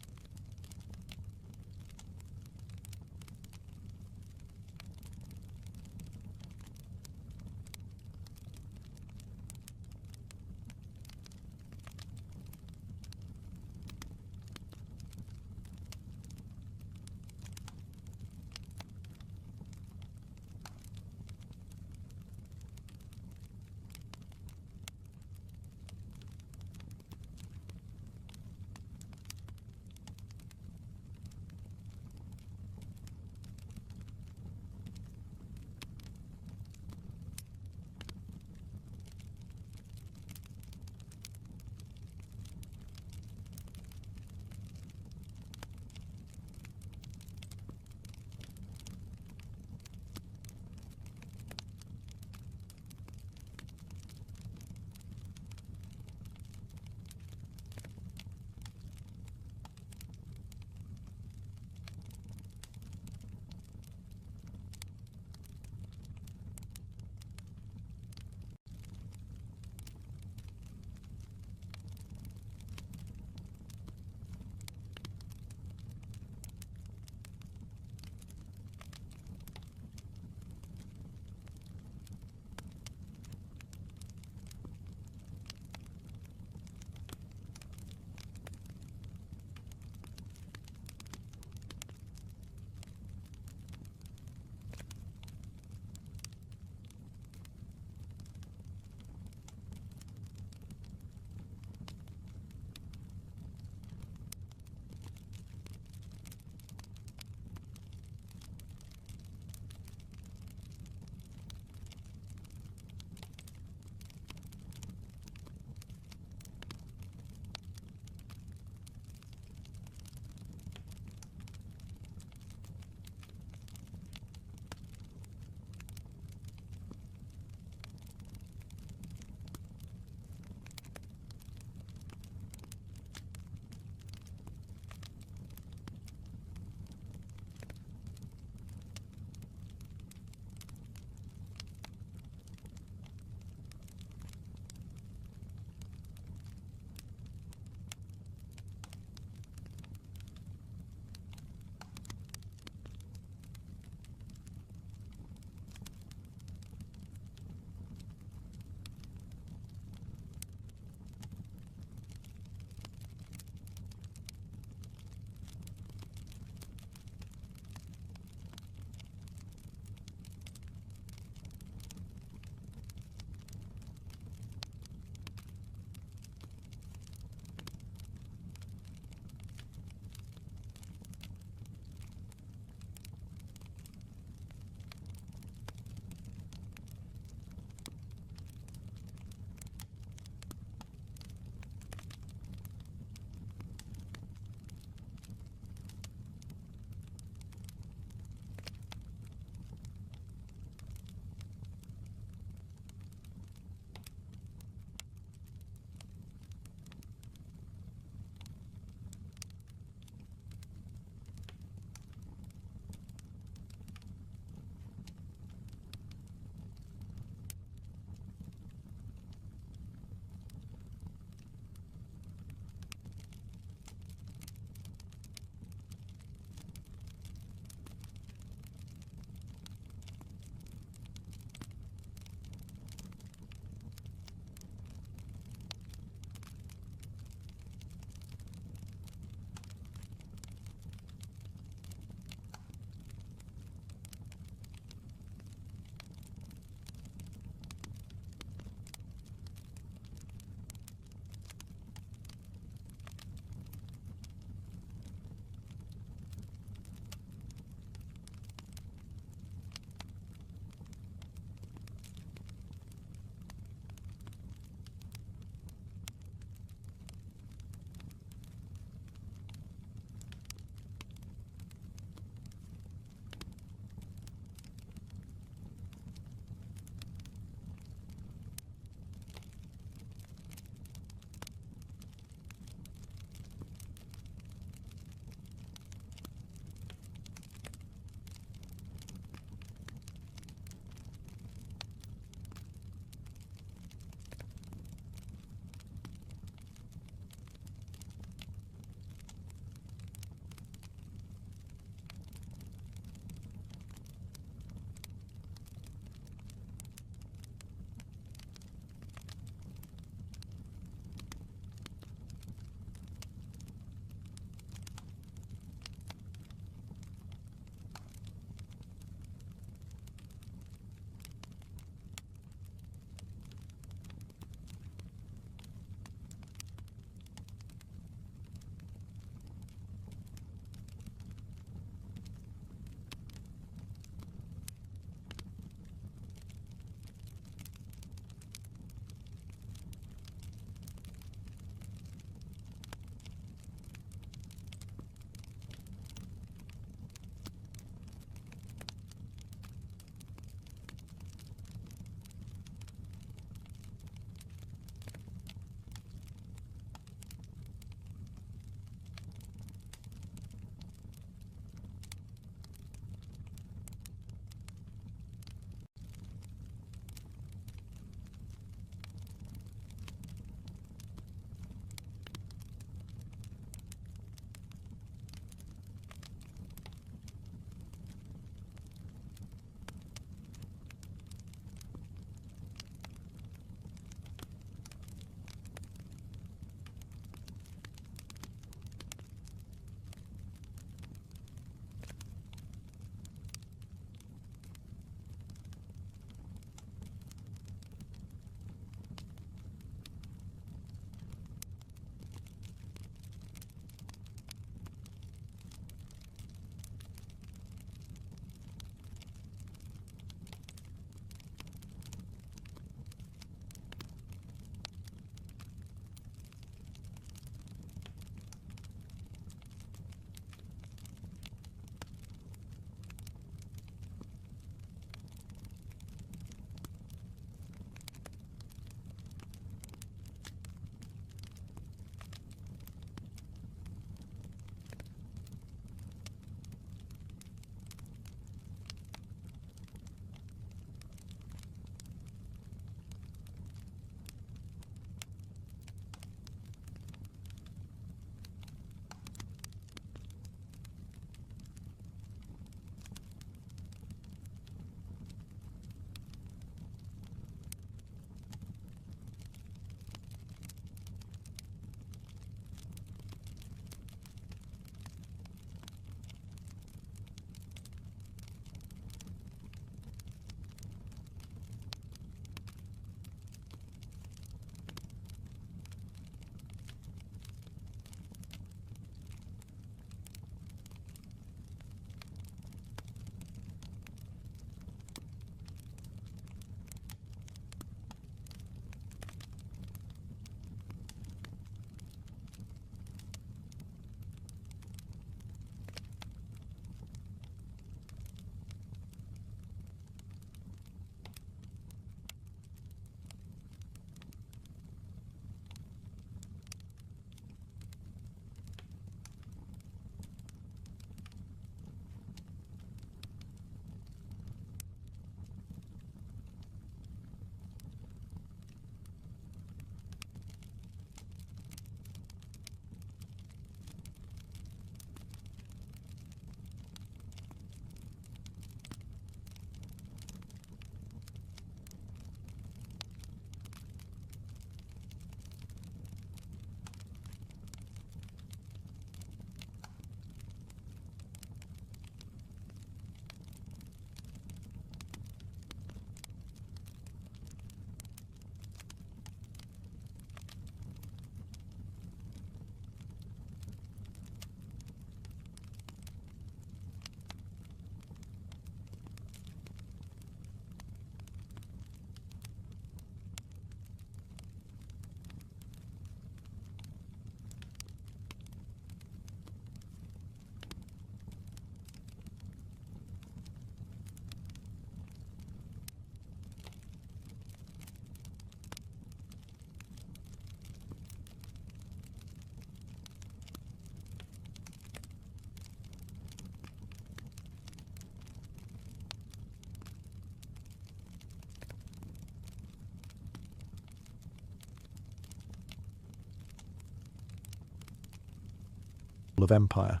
of empire.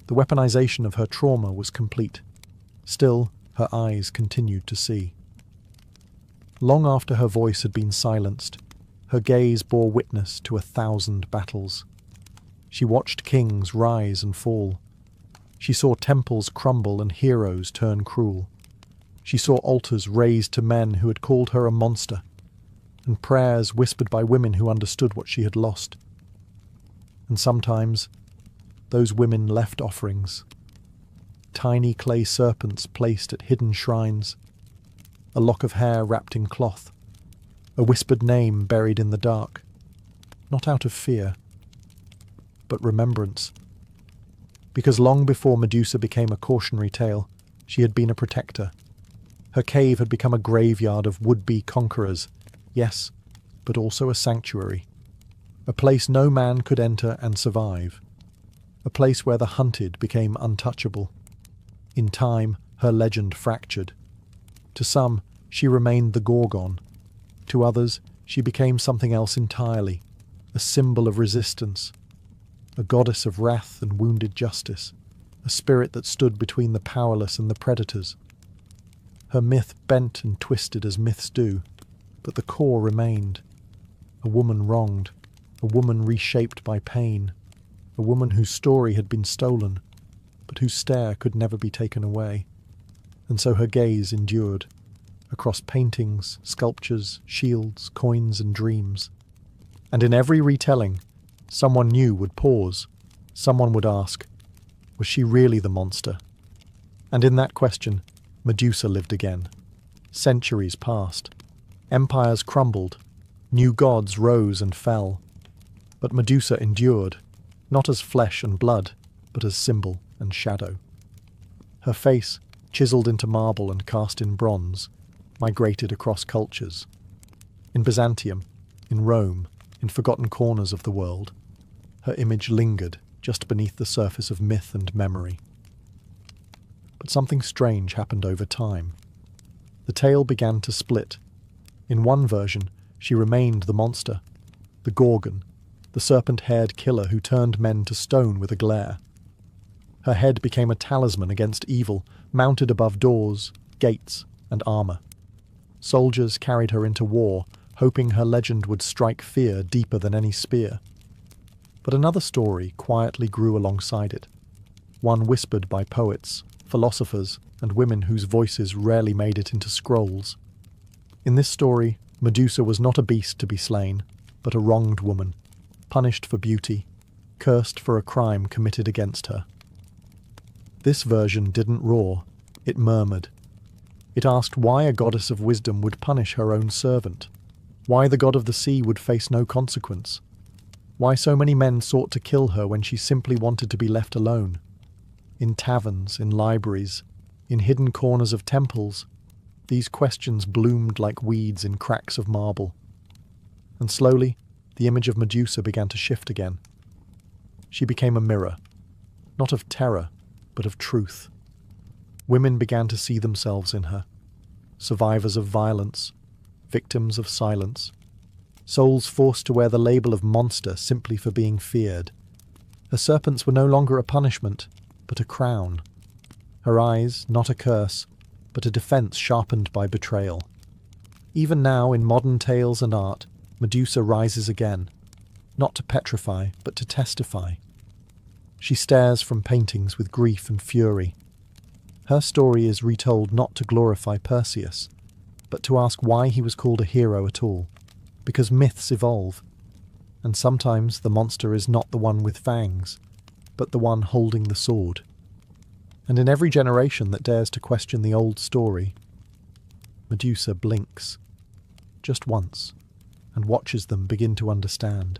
The weaponization of her trauma was complete. Still, her eyes continued to see. Long after her voice had been silenced, her gaze bore witness to 1,000 battles. She watched kings rise and fall. She saw temples crumble and heroes turn cruel. She saw altars raised to men who had called her a monster, and prayers whispered by women who understood what she had lost. And sometimes, those women left offerings. Tiny clay serpents placed at hidden shrines, a lock of hair wrapped in cloth, a whispered name buried in the dark, not out of fear, but remembrance. Because long before Medusa became a cautionary tale, she had been a protector. Her cave had become a graveyard of would-be conquerors, yes, but also a sanctuary, a place no man could enter and survive, a place where the hunted became untouchable. In time, her legend fractured. To some, she remained the Gorgon. To others, she became something else entirely, a symbol of resistance, a goddess of wrath and wounded justice, a spirit that stood between the powerless and the predators. Her myth bent and twisted as myths do, but the core remained. A woman wronged, a woman reshaped by pain, a woman whose story had been stolen, but whose stare could never be taken away. And so her gaze endured, across paintings, sculptures, shields, coins, and dreams. And in every retelling, someone new would pause. Someone would ask, was she really the monster? And in that question, Medusa lived again. Centuries passed. Empires crumbled. New gods rose and fell. But Medusa endured, not as flesh and blood, but as symbol and shadow. Her face, chiseled into marble and cast in bronze, migrated across cultures. In Byzantium, in Rome, in forgotten corners of the world, her image lingered just beneath the surface of myth and memory. But something strange happened over time. The tale began to split. In one version, she remained the monster, the Gorgon, the serpent-haired killer who turned men to stone with a glare. Her head became a talisman against evil, mounted above doors, gates, and armor. Soldiers carried her into war, hoping her legend would strike fear deeper than any spear. But another story quietly grew alongside it, one whispered by poets, philosophers, and women whose voices rarely made it into scrolls. In this story, Medusa was not a beast to be slain, but a wronged woman, punished for beauty, cursed for a crime committed against her. This version didn't roar, it murmured. It asked why a goddess of wisdom would punish her own servant, why the god of the sea would face no consequence, why so many men sought to kill her when she simply wanted to be left alone. In taverns, in libraries, in hidden corners of temples, these questions bloomed like weeds in cracks of marble. And slowly, the image of Medusa began to shift again. She became a mirror, not of terror, but of truth. Women began to see themselves in her, survivors of violence, victims of silence, souls forced to wear the label of monster simply for being feared. Her serpents were no longer a punishment, but a crown. Her eyes, not a curse, but a defense sharpened by betrayal. Even now, in modern tales and art, Medusa rises again, not to petrify, but to testify. She stares from paintings with grief and fury. Her story is retold not to glorify Perseus, but to ask why he was called a hero at all, because myths evolve, and sometimes the monster is not the one with fangs, but the one holding the sword. And in every generation that dares to question the old story, Medusa blinks, just once, and watches them begin to understand.